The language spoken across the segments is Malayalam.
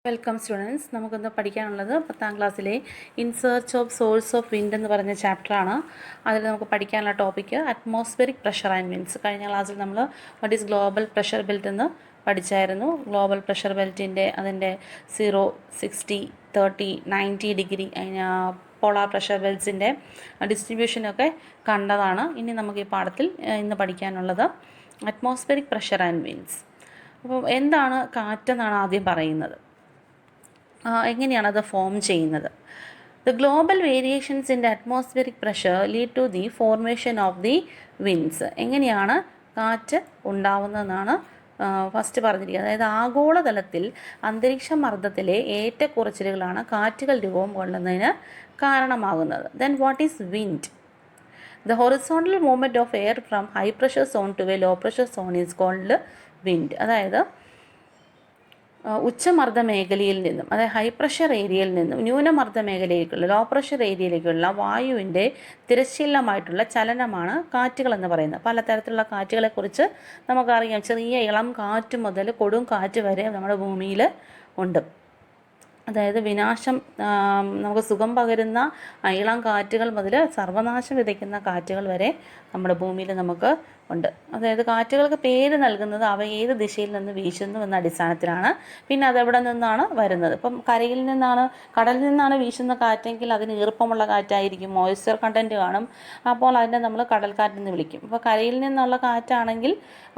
Welcome students. നമുക്കൊന്ന് പഠിക്കാനുള്ളത് 10ാം ക്ലാസ്സിലെ in search of swords of wind എന്ന് പറഞ്ഞ ചാപ്റ്ററാണ്. അതിൽ നമുക്ക് പഠിക്കാനുള്ള topic atmospheric pressure and winds. കഴിഞ്ഞ ക്ലാസ്സിൽ നമ്മൾ what is global pressure belt എന്ന് പഠിച്ചായിരുന്നു. ഗ്ലോബൽ പ്രഷർ ബെൽറ്റിൻ്റെ അതിൻ്റെ 0, 60, 30, 90 ഡിഗ്രി പോളാർ പ്രഷർ ബെൽറ്റ്സിൻ്റെ ഡിസ്ട്രിബ്യൂഷനൊക്കെ കണ്ടതാണ്. ഇനി നമുക്ക് ഈ പാഠത്തിൽ ഇന്ന് പഠിക്കാനുള്ളത് അറ്റ്മോസ്ഫിയറിക് പ്രഷർ ആൻഡ് വിൻഡ്സ്. അപ്പോൾ എന്താണ് കാറ്റെന്നാണ് ആദ്യം പറയുന്നത്. എങ്ങനെയാണ് അത് ഫോം ചെയ്യുന്നത്? The global variations in the atmospheric pressure lead to the formation of the winds. എങ്ങനെയാണ് കാറ്റ് ഉണ്ടാവുന്നതെന്നാണ് ഫസ്റ്റ് പറഞ്ഞിരിക്കുന്നത്. അതായത് ആഗോളതലത്തിൽ അന്തരീക്ഷ മർദ്ദത്തിലെ ഏറ്റക്കുറച്ചിലുകളാണ് കാറ്റുകൾ രൂപം കൊള്ളുന്നതിന് കാരണമാകുന്നത്. Then what is wind? The horizontal movement of air from high pressure zone to a low pressure zone is called wind. അതായത് ഉച്ചമർദ്ദ മേഖലയിൽ നിന്നും, അതായത് ഹൈ പ്രഷർ ഏരിയയിൽ നിന്നും ന്യൂനമർദ്ദ മേഖലയിലേക്കുള്ള ലോ പ്രഷർ ഏരിയയിലേക്കുള്ള വായുവിൻ്റെ തിരശ്ചീലമായിട്ടുള്ള ചലനമാണ് കാറ്റുകൾ എന്ന് പറയുന്നത്. പലതരത്തിലുള്ള കാറ്റുകളെക്കുറിച്ച് നമുക്കറിയാം. ചെറിയ ഇളം കാറ്റ് മുതൽ കൊടും കാറ്റ് വരെ നമ്മുടെ ഭൂമിയിൽ ഉണ്ട്. അതായത് വിനാശം, നമുക്ക് സുഖം പകരുന്ന ഇളം കാറ്റുകൾ മുതൽ സർവനാശം വിതയ്ക്കുന്ന കാറ്റുകൾ വരെ നമ്മുടെ ഭൂമിയിൽ നമുക്ക് ഉണ്ട്. അതായത് കാറ്റുകൾക്ക് പേര് നൽകുന്നത് അവ ഏത് ദിശയിൽ നിന്ന് വീശുന്നു എന്ന അടിസ്ഥാനത്തിലാണ്. പിന്നെ അതെവിടെ നിന്നാണ് വരുന്നത്. ഇപ്പം കരയിൽ നിന്നാണ്, കടലിൽ നിന്നാണ് വീശുന്ന കാറ്റെങ്കിൽ അതിന് ഈർപ്പമുള്ള കാറ്റായിരിക്കും, മോയ്സ്ചർ കണ്ടൻറ്റ് കാണും. അപ്പോൾ അതിനെ നമ്മൾ കടൽക്കാറ്റെന്ന് വിളിക്കും. അപ്പോൾ കരയിൽ നിന്നുള്ള കാറ്റാണെങ്കിൽ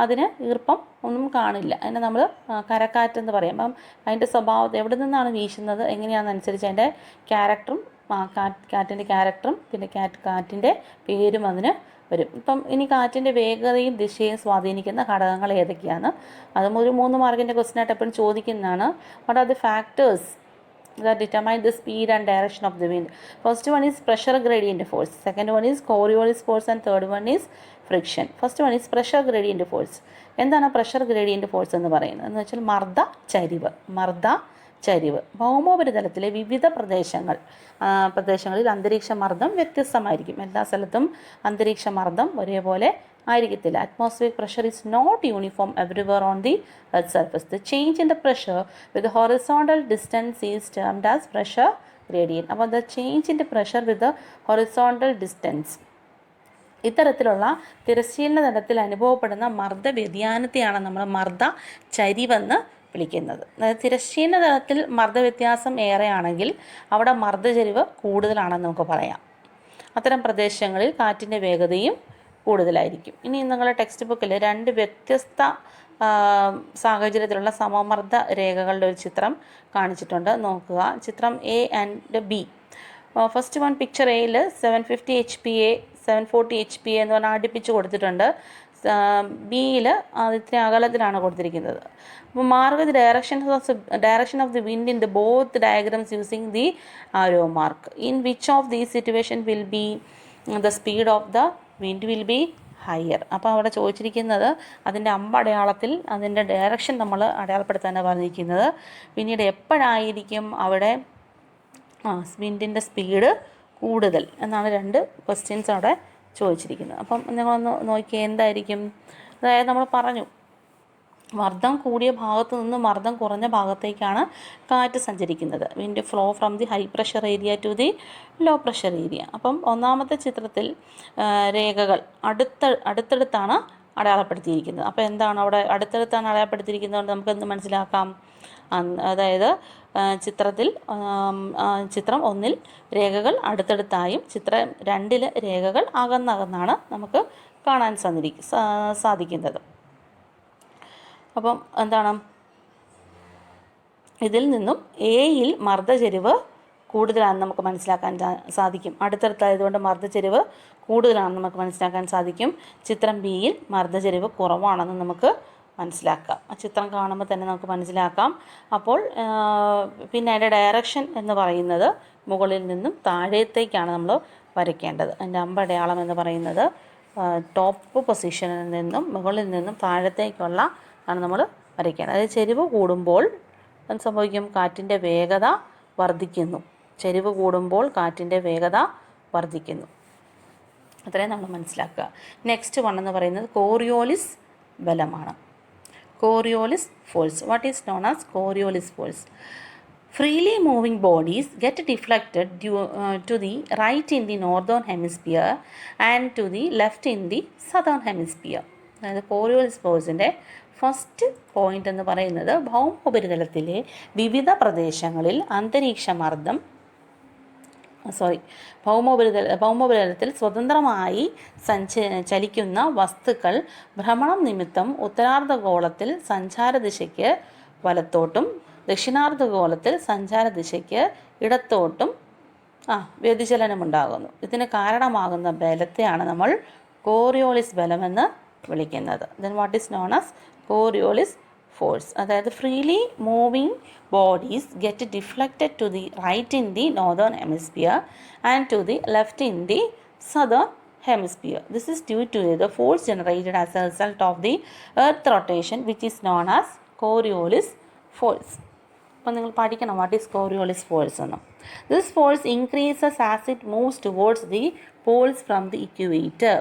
അതിന് ഈർപ്പം ഒന്നും കാണില്ല, അതിനെ നമ്മൾ കരക്കാറ്റെന്ന് പറയും. അപ്പം അതിൻ്റെ സ്വഭാവം എവിടെ നിന്നാണ് വീശുന്നത് എങ്ങനെയാണെന്നനുസരിച്ച് അതിൻ്റെ ക്യാരക്ടറും കാറ്റിൻ്റെ ക്യാരക്ടറും പിന്നെ കാറ്റിൻ്റെ പേരും അതിന് വരും. ഇപ്പം ഇനി കാറ്റിൻ്റെ വേഗതയും ദിശയും സ്വാധീനിക്കുന്ന ഘടകങ്ങൾ ഏതൊക്കെയാണ്? അതും ഒരു 3 മാർക്കിൻ്റെ ക്വസ്റ്റ്യനായിട്ട് എപ്പോഴും ചോദിക്കുന്നതാണ്. What are the factors that determine the speed and direction of the wind? First one is pressure gradient force, second one is Coriolis force, and third one is friction. First one is pressure gradient force. എന്താണ് പ്രഷർ ഗ്രേഡിയൻറ്റ് ഫോഴ്സ് എന്ന് പറയുന്നത്? എന്ന് വെച്ചാൽ മർദ്ദ ചരിവ്. ഭൗമോപരിതലത്തിലെ വിവിധ പ്രദേശങ്ങളിൽ അന്തരീക്ഷ മർദ്ദം വ്യത്യസ്തമായിരിക്കും. എല്ലാ സ്ഥലത്തും അന്തരീക്ഷ മർദ്ദം ഒരേപോലെ ആയിരിക്കത്തില്ല. Atmospheric pressure is not uniform everywhere on the earth surface. The change in the pressure with horizontal distance is termed as pressure gradient. അപ്പോൾ the change in the pressure with horizontal distance, ഇത്തരത്തിലുള്ള തിരശ്ചീന തലത്തിൽ അനുഭവപ്പെടുന്ന മർദ്ദ വ്യതിയാനത്തെയാണ് നമ്മൾ മർദ്ദ ചരിവെന്ന് വിളിക്കുന്നത്. അതായത് തിരശ്ചീന തലത്തിൽ മർദ്ദവ്യത്യാസം ഏറെയാണെങ്കിൽ അവിടെ മർദ്ദചരിവ് കൂടുതലാണെന്ന് നമുക്ക് പറയാം. അത്തരം പ്രദേശങ്ങളിൽ കാറ്റിൻ്റെ വേഗതയും കൂടുതലായിരിക്കും. ഇനി നിങ്ങളുടെ ടെക്സ്റ്റ് ബുക്കിൽ 2 വ്യത്യസ്ത സാഹചര്യത്തിലുള്ള സമമർദ്ദ രേഖകളുടെ ഒരു ചിത്രം കാണിച്ചിട്ടുണ്ട്. നോക്കുക. ചിത്രം A and B. First one picture എയിൽ 750 HPa 740 HPa എന്ന് പറഞ്ഞാൽ അടുപ്പിച്ച് കൊടുത്തിട്ടുണ്ട്. ബിയിൽ ഇത്ര അകലത്തിലാണ് കൊടുത്തിരിക്കുന്നത്. അപ്പോൾ mark the direction of the wind in the both diagrams using the arrow mark. In which of these situation will be the speed of the wind will be higher. അപ്പോൾ അവിടെ ചോദിച്ചിരിക്കുന്നത് അതിൻ്റെ അമ്പടയാളത്തിൽ അതിൻ്റെ ഡയറക്ഷൻ നമ്മൾ അടയാളപ്പെടുത്താനാണ് പറഞ്ഞിരിക്കുന്നത്. പിന്നീട് എപ്പോഴായിരിക്കും അവിടെ വിൻഡിൻ്റെ സ്പീഡ് കൂടുതൽ എന്നാണ് 2 ക്വസ്റ്റ്യൻസ് അവിടെ ചോദിച്ചിരിക്കുന്നത്. അപ്പം നിങ്ങളൊന്ന് നോക്കിയാൽ എന്തായിരിക്കും? അതായത് നമ്മൾ പറഞ്ഞു, മർദ്ദം കൂടിയ ഭാഗത്ത് നിന്ന് മർദ്ദം കുറഞ്ഞ ഭാഗത്തേക്കാണ് കാറ്റ് സഞ്ചരിക്കുന്നത്. Wind flow from the high pressure area to the low pressure area. അപ്പം ഒന്നാമത്തെ ചിത്രത്തിൽ രേഖകൾ അടുത്തടുത്താണ് അടയാളപ്പെടുത്തിയിരിക്കുന്നത്. അപ്പോൾ എന്താണ് അവിടെ അടുത്തടുത്താണ് അടയാളപ്പെടുത്തിയിരിക്കുന്നത്? നമുക്ക് എന്ത് മനസ്സിലാക്കാം? അതായത് ചിത്രം 1 രേഖകൾ അടുത്തടുത്തായും ചിത്രം 2 രേഖകൾ അകന്നകന്നാണ് നമുക്ക് കാണാൻ സാധിക്കുന്നത്. അപ്പം എന്താണ്, ഇതിൽ നിന്നും എയിൽ മർദ്ദചരിവ് കൂടുതലാണെന്ന് നമുക്ക് മനസ്സിലാക്കാൻ സാധിക്കും. അടുത്തടുത്തായതുകൊണ്ട് മർദ്ദചരിവ് കൂടുതലാണെന്ന് നമുക്ക് മനസ്സിലാക്കാൻ സാധിക്കും. ചിത്രം ബിയിൽ മർദ്ദചരിവ് കുറവാണെന്ന് നമുക്ക് മനസ്സിലാക്കാം. ആ ചിത്രം കാണുമ്പോൾ തന്നെ നമുക്ക് മനസ്സിലാക്കാം. അപ്പോൾ പിന്നെ അതിൻ്റെ ഡയറക്ഷൻ എന്ന് പറയുന്നത് മുകളിൽ നിന്നും താഴത്തേക്കാണ് നമ്മൾ വരയ്ക്കേണ്ടത്. അതിൻ്റെ അമ്പടയാളം എന്ന് പറയുന്നത് ടോപ്പ് പൊസിഷനിൽ നിന്നും മുകളിൽ നിന്നും താഴത്തേക്കുള്ള ആണ് നമ്മൾ വരയ്ക്കേണ്ടത്. അതായത് ചെരിവ് കൂടുമ്പോൾ എന്ത് സംഭവിക്കും? കാറ്റിൻ്റെ വേഗത വർദ്ധിക്കുന്നു. ചെരിവ് കൂടുമ്പോൾ കാറ്റിൻ്റെ വേഗത വർദ്ധിക്കുന്നു. അത്രയും നമ്മൾ മനസ്സിലാക്കുക. നെക്സ്റ്റ് വൺ എന്ന് പറയുന്നത് കോറിയോലിസ് ബലമാണ്. Coriolis force. What is known as Coriolis force? Freely moving bodies get deflected to the right in the northern hemisphere and to the left in the southern hemisphere. അതായത് കോറിയോളിസ് ഫോഴ്സിൻ്റെ ഫസ്റ്റ് പോയിന്റ് എന്ന് പറയുന്നത് ഭൗമോപരിതലത്തിലെ വിവിധ പ്രദേശങ്ങളിൽ ഭൗമോപരിതലത്തിൽ സ്വതന്ത്രമായി ചലിക്കുന്ന വസ്തുക്കൾ ഭ്രമണം നിമിത്തം ഉത്തരാർദ്ധഗോളത്തിൽ സഞ്ചാരദിശയ്ക്ക് വലത്തോട്ടും ദക്ഷിണാർദ്ധഗോളത്തിൽ സഞ്ചാരദിശയ്ക്ക് ഇടത്തോട്ടും വ്യതിചലനമുണ്ടാകുന്നു. ഇതിന് കാരണമാകുന്ന ബലത്തെയാണ് നമ്മൾ കോറിയോളിസ് ബലമെന്ന് വിളിക്കുന്നത്. Then what is known as Coriolis force. അതായത് freely moving bodies get deflected to the right in the northern hemisphere and to the left in the southern hemisphere. This is due to the force generated as a result of the earth rotation, which is known as Coriolis force. അപ്പോൾ നിങ്ങൾ പഠിക്കണം വാട്ട് ഈസ് കോറിയോളിസ് ഫോഴ്സ് എന്ന്. This force increases as it moves towards the Paul's from the equator.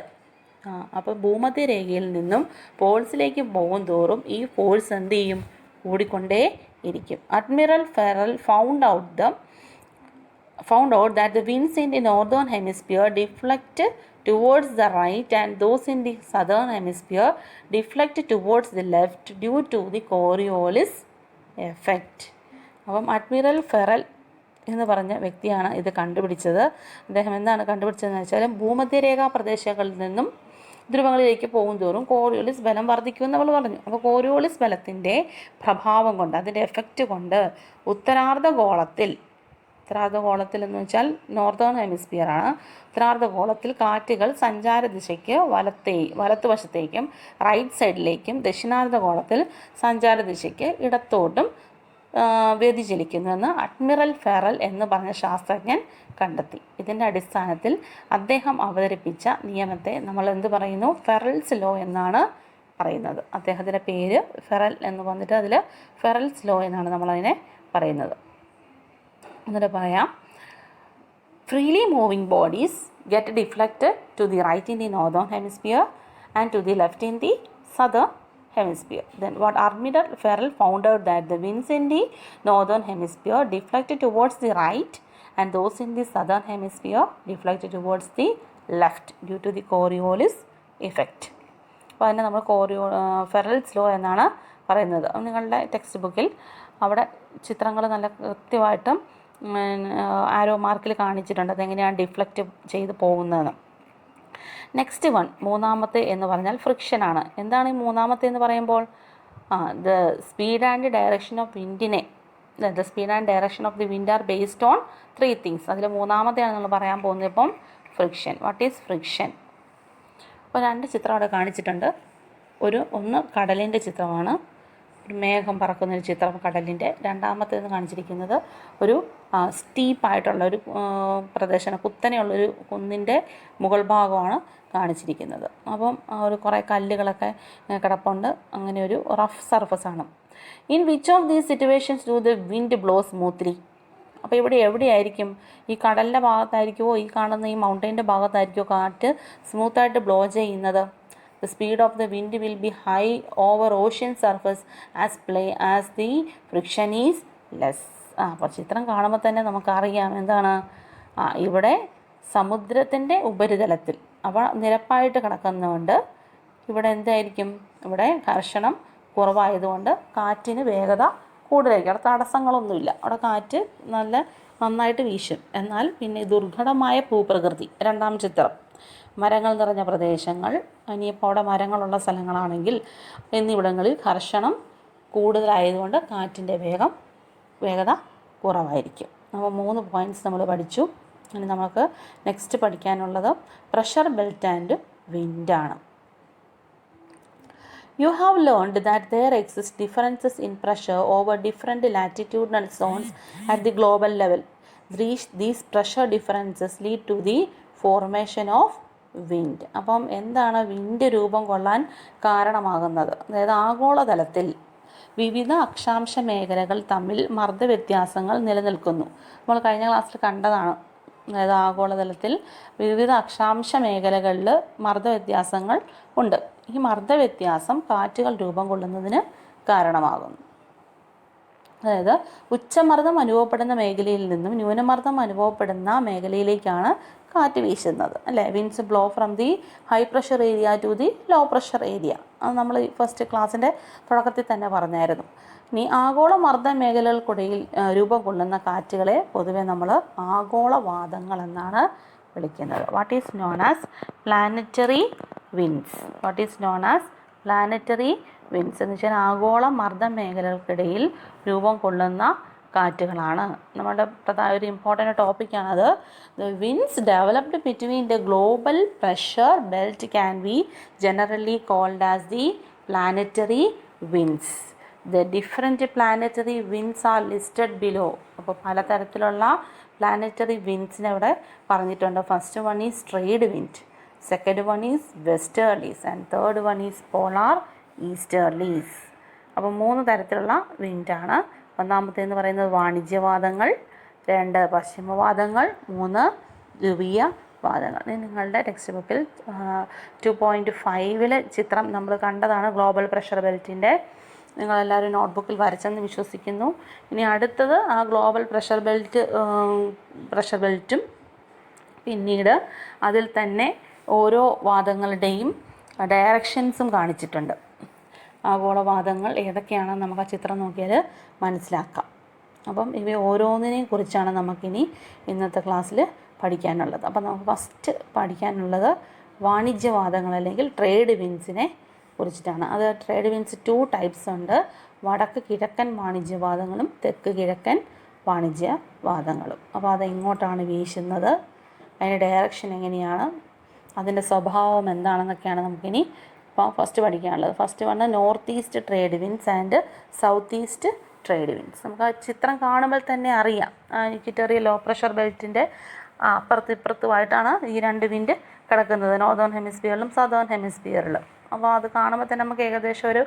അപ്പോൾ ഭൂമധ്യരേഖയിൽ നിന്നും പോൾസിലേക്ക് പോകും തോറും ഈ ഫോഴ്സ് എന്ത് ചെയ്യും? കൂടിക്കൊണ്ടേ ഇരിക്കും. Admiral Ferrel found out that the winds in the northern hemisphere deflect towards the right and those in the southern hemisphere deflect towards the left due to the Coriolis effect. അപ്പം അഡ്മിറൽ ഫെറൽ എന്ന് പറഞ്ഞ വ്യക്തിയാണ് ഇത് കണ്ടുപിടിച്ചത്. അദ്ദേഹം എന്താണ് കണ്ടുപിടിച്ചതെന്ന് വെച്ചാൽ ഭൂമധ്യരേഖാ പ്രദേശങ്ങളിൽ നിന്നും ധ്രുവങ്ങളിലേക്ക് പോകും തോറും കോറിയോളിസ് ബലം വർദ്ധിക്കുമെന്ന് നമ്മൾ പറഞ്ഞു. അപ്പോൾ കോറിയോളിസ് ബലത്തിൻ്റെ പ്രഭാവം കൊണ്ട്, അതിൻ്റെ എഫക്റ്റ് കൊണ്ട് ഉത്തരാർദ്ധഗോളത്തിൽ എന്ന് വെച്ചാൽ നോർത്തേൺ ഹെമിസ്ഫിയറാണ്. ഉത്തരാർദ്ധഗോളത്തിൽ കാറ്റുകൾ സഞ്ചാരദിശയ്ക്ക് വലത്തുവശത്തേക്കും റൈറ്റ് സൈഡിലേക്കും ദക്ഷിണാർദ്ധഗോളത്തിൽ സഞ്ചാരദിശയ്ക്ക് ഇടത്തോട്ടും വ്യതിചലിക്കുന്നുവെന്ന് അഡ്മിറൽ ഫെറൽ എന്ന് പറഞ്ഞ ശാസ്ത്രജ്ഞൻ കണ്ടെത്തി. ഇതിൻ്റെ അടിസ്ഥാനത്തിൽ അദ്ദേഹം അവതരിപ്പിച്ച നിയമത്തെ നമ്മൾ എന്ത് പറയുന്നു? ഫെറൽസ് ലോ എന്നാണ് പറയുന്നത്. അദ്ദേഹത്തിൻ്റെ പേര് ഫെറൽ എന്ന് വന്നിട്ട് അതിൽ ഫെറൽസ് ലോ എന്നാണ് നമ്മളതിനെ പറയുന്നത്. എന്നിട്ട് പറയാം, freely moving bodies get deflected to the right in the northern hemisphere and to the left in the southern hemisphere. Then what Admiral Farrell found out that the winds in the northern hemisphere deflected towards the right and those in the southern hemisphere deflected towards the left due to the Coriolis effect. അപ്പോൾ അതിനെ നമ്മൾ ഫെറൽസ് ലോ എന്നാണ് പറയുന്നത്. നിങ്ങളുടെ ടെക്സ്റ്റ് ബുക്കിൽ അവിടെ ചിത്രങ്ങൾ നല്ല കൃത്യമായിട്ടും ആരോ മാർക്കിൽ കാണിച്ചിട്ടുണ്ട് അതെങ്ങനെയാണ് ഡിഫ്ലക്റ്റ് ചെയ്ത് പോകുന്നതെന്ന്. നെക്സ്റ്റ് വൺ, മൂന്നാമത്തെ എന്ന് പറഞ്ഞാൽ ഫ്രിക്ഷനാണ്. എന്താണ് ഈ മൂന്നാമത്തെ എന്ന് പറയുമ്പോൾ? The speed and direction of വിൻഡിനെ the speed and direction of the wind are based on 3 things. അതിൽ മൂന്നാമത്തെയാണ് നമ്മൾ പറയാൻ പോകുന്നത് ഇപ്പം ഫ്രിക്ഷൻ. What is friction? അപ്പോൾ 2 ചിത്രം അവിടെ കാണിച്ചിട്ടുണ്ട്. ഒന്ന് കടലിൻ്റെ ചിത്രമാണ്, ഒരു മേഘം പറക്കുന്നൊരു ചിത്രം കടലിൻ്റെ. രണ്ടാമത്തേന്ന് കാണിച്ചിരിക്കുന്നത് ഒരു സ്റ്റീപ്പായിട്ടുള്ള ഒരു പ്രദേശം, കുത്തനെയുള്ളൊരു കുന്നിൻ്റെ മുകൾ ഭാഗമാണ് കാണിച്ചിരിക്കുന്നത്. അപ്പം ഒരു കുറേ കല്ലുകളൊക്കെ കിടപ്പുണ്ട്, അങ്ങനെ ഒരു rough സർഫസാണ്. In which of these situations do the wind blow smoothly? അപ്പോൾ ഇവിടെ എവിടെയായിരിക്കും? ഈ കടലിൻ്റെ ഭാഗത്തായിരിക്കുമോ ഈ കാണുന്ന ഈ മൗണ്ടൈൻ്റെ ഭാഗത്തായിരിക്കുമോ കാറ്റ് സ്മൂത്തായിട്ട് ബ്ലോ ചെയ്യുന്നത്? The speed of the wind will be high over ocean surface as the friction is less. അപ്പോൾ ചിത്രം കാണുമ്പോൾ തന്നെ നമുക്കറിയാം എന്താണ് ഇവിടെ സമുദ്രത്തിൻ്റെ ഉപരിതലത്തിൽ അവ നിരപ്പായിട്ട് കിടക്കുന്നതുകൊണ്ട് ഇവിടെ എന്തായിരിക്കും? ഇവിടെ ഘർഷണം കുറവായതുകൊണ്ട് കാറ്റിന് വേഗത കൂടുതലായിരിക്കും. അവിടെ തടസ്സങ്ങളൊന്നുമില്ല, അവിടെ കാറ്റ് നന്നായിട്ട് വീശും. എന്നാൽ പിന്നെ ദുർഘടമായ ഭൂപ്രകൃതി, രണ്ടാം ചിത്രം, മരങ്ങൾ നിറഞ്ഞ പ്രദേശങ്ങൾ, ഇനിയിപ്പോൾ അവിടെ മരങ്ങളുള്ള സ്ഥലങ്ങളാണെങ്കിൽ എന്നിവിടങ്ങളിൽ ഘർഷണം കൂടുതലായതുകൊണ്ട് കാറ്റിൻ്റെ വേഗത കുറവായിരിക്കും. അപ്പോൾ 3 പോയിൻറ്റ്സ് നമ്മൾ പഠിച്ചു. ഇനി നമുക്ക് നെക്സ്റ്റ് പഠിക്കാനുള്ളത് പ്രഷർ ബെൽറ്റ് ആൻഡ് വിൻഡാണ്. You have learned that there exist differences in pressure over different latitudinal zones at the global level. These pressure differences lead to the formation of wind. അപ്പം എന്താണ് വിൻഡ് രൂപം കൊള്ളാൻ കാരണമാകുന്നത്? അതായത് ആഗോളതലത്തിൽ വിവിധ അക്ഷാംശ മേഖലകൾ തമ്മിൽ മർദ്ദവ്യത്യാസങ്ങൾ നിലനിൽക്കുന്നു. നമ്മൾ കഴിഞ്ഞ ക്ലാസ്സിൽ കണ്ടതാണ്. അതായത് ആഗോളതലത്തിൽ വിവിധ അക്ഷാംശ മേഖലകളിൽ മർദ്ദവ്യത്യാസങ്ങൾ ഉണ്ട്. ഈ മർദ്ദവ്യത്യാസം കാറ്റുകൾ രൂപം കൊള്ളുന്നതിന് കാരണമാകുന്നു. അതായത് ഉച്ചമർദ്ദം അനുഭവപ്പെടുന്ന മേഖലയിൽ നിന്നും ന്യൂനമർദ്ദം അനുഭവപ്പെടുന്ന മേഖലയിലേക്കാണ് കാറ്റ് വീശുന്നത്, അല്ലേ? Winds blow from the high pressure area to the low pressure area. അത് നമ്മൾ ഫസ്റ്റ് ക്ലാസ്സിൻ്റെ തുടക്കത്തിൽ തന്നെ പറഞ്ഞായിരുന്നു. ഇനി ആഗോള മർദ്ദ മേഖലകൾക്കിടയിൽ രൂപം കൊള്ളുന്ന കാറ്റുകളെ പൊതുവെ നമ്മൾ ആഗോളവാദങ്ങൾ എന്നാണ് വിളിക്കുന്നത്. What is known as planetary winds. What is known as planetary winds എന്ന് വെച്ചാൽ ആഗോള മർദ്ദ മേഖലകൾക്കിടയിൽ രൂപം കൊള്ളുന്ന കാറ്റുകളാണ്. നമ്മുടെ ഒരു ഇമ്പോർട്ടൻ്റ് ടോപ്പിക്കാണത്. The winds developed between the global pressure belt can be generally called as the planetary winds. The different planetary winds are listed below. അപ്പോൾ പലതരത്തിലുള്ള പ്ലാനറ്ററി വിൻസിനെ ഇവിടെ പറഞ്ഞിട്ടുണ്ട്. First one is trade wind, second one is westerlies and third one is polar easterlies. അപ്പോൾ 3 തരത്തിലുള്ള വിൻഡാണ്. ഒന്നാമത്തേന്ന് പറയുന്നത് വാണിജ്യവാദങ്ങൾ, 2 പശ്ചിമവാദങ്ങൾ, 3 ധ്രുവീയ വാദങ്ങൾ. നിങ്ങളുടെ ടെക്സ്റ്റ് ബുക്കിൽ 2.5 ചിത്രം നമ്മൾ കണ്ടതാണ് ഗ്ലോബൽ പ്രഷർ ബെൽറ്റിൻ്റെ. നിങ്ങളെല്ലാവരും നോട്ട്ബുക്കിൽ വരച്ചെന്ന് വിശ്വസിക്കുന്നു. ഇനി അടുത്തത് ആ ഗ്ലോബൽ പ്രഷർ ബെൽറ്റും പിന്നീട് അതിൽ തന്നെ ഓരോ വാദങ്ങളുടെയും ഡയറക്ഷൻസും കാണിച്ചിട്ടുണ്ട്. ആഗോളവാദങ്ങൾ ഏതൊക്കെയാണെന്ന് നമുക്ക് ആ ചിത്രം നോക്കിയാൽ മനസ്സിലാക്കാം. അപ്പം ഇവ ഓരോന്നിനെയും കുറിച്ചാണ് നമുക്കിനി ഇന്നത്തെ ക്ലാസ്സിൽ പഠിക്കാനുള്ളത്. അപ്പം നമുക്ക് ഫസ്റ്റ് പഠിക്കാനുള്ളത് വാണിജ്യവാദങ്ങൾ അല്ലെങ്കിൽ ട്രേഡ് വിൻസിനെ കുറിച്ചിട്ടാണ്. അത് ട്രേഡ് വിൻസ് 2 ടൈപ്സ് ഉണ്ട്. വടക്ക് കിഴക്കൻ വാണിജ്യവാദങ്ങളും തെക്ക് കിഴക്കൻ വാണിജ്യവാദങ്ങളും. അപ്പോൾ അത് എങ്ങോട്ടാണ് വീശുന്നത്, അതിൻ്റെ ഡയറക്ഷൻ എങ്ങനെയാണ്, അതിൻ്റെ സ്വഭാവം എന്താണെന്നൊക്കെയാണ് നമുക്കിനി ഇപ്പോൾ ഫസ്റ്റ് പഠിക്കാനുള്ളത്. First one north east trade winds and south east trade winds. നമുക്ക് ആ ചിത്രം കാണുമ്പോൾ തന്നെ അറിയാം. ഇക്വറ്റോറിയൽ ലോ പ്രഷർ ബെൽറ്റിൻ്റെ അപ്പുറത്തുമായിട്ടാണ് ഈ 2 വിൻഡ് കിടക്കുന്നത്, നോർത്തേൺ ഹെമിസ്ഫിയറിലും സദേൺ ഹെമിസ്ഫിയറിലും. അപ്പോൾ അത് കാണുമ്പോൾ തന്നെ നമുക്ക് ഏകദേശം ഒരു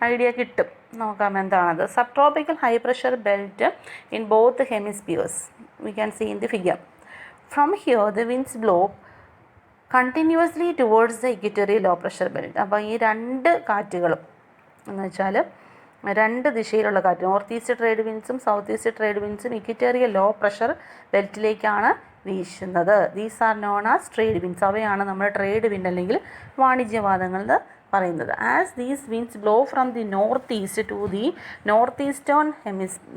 ഐഡിയ കിട്ടും. നോക്കാം എന്താണത്. Subtropical high pressure belt in both hemispheres. We can see in the figure. From here the winds blow continuously towards the equatorial low pressure belt. അപ്പോൾ ഈ 2 കാറ്റുകളും എന്ന് വെച്ചാൽ 2 ദിശയിലുള്ള കാറ്റ്, നോർത്ത് ഈസ്റ്റ് ട്രേഡ് വിൻസും സൗത്ത് ഈസ്റ്റ് ട്രേഡ് വിൻസും ഇക്വറ്റോറിയൽ ലോ പ്രഷർ ബെൽറ്റിലേക്കാണ് വീശുന്നത്. These are known as trade winds. അവയാണ് നമ്മൾ ട്രേഡ് വിൻഡ് അല്ലെങ്കിൽ വാണിജ്യവാദങ്ങൾ പറയുന്നത്. As these winds blow from the north east to the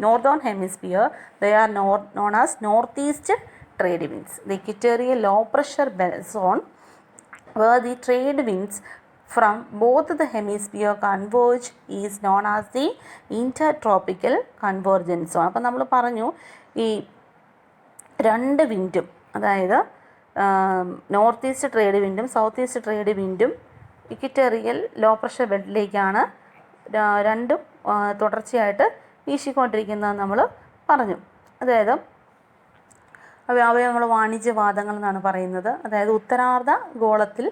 northern hemisphere they are known as north east trade winds. The equatorial low pressure zone where the trade winds from both the hemisphere converge is known as the intertropical convergence zone. അപ്പോൾ നമ്മൾ പറഞ്ഞു ഈ 2 വിൻഡും, അതായത് നോർത്ത് ഈസ്റ്റ് ട്രേഡ് വിൻഡും സൗത്ത് ഈസ്റ്റ് ട്രേഡ് വിൻഡും ഇക്വറ്റോറിയൽ ലോ പ്രഷർ ബെൽറ്റിലേക്കാണ് 2 തുടർച്ചയായിട്ട് വീശിക്കൊണ്ടിരിക്കുന്നതെന്ന് നമ്മൾ പറഞ്ഞു. അതായത് അവയെ നമ്മൾ വാണിജ്യവാദങ്ങൾ എന്നാണ് പറയുന്നത്. അതായത് ഉത്തരാർദ്ധ ഗോളത്തിൽ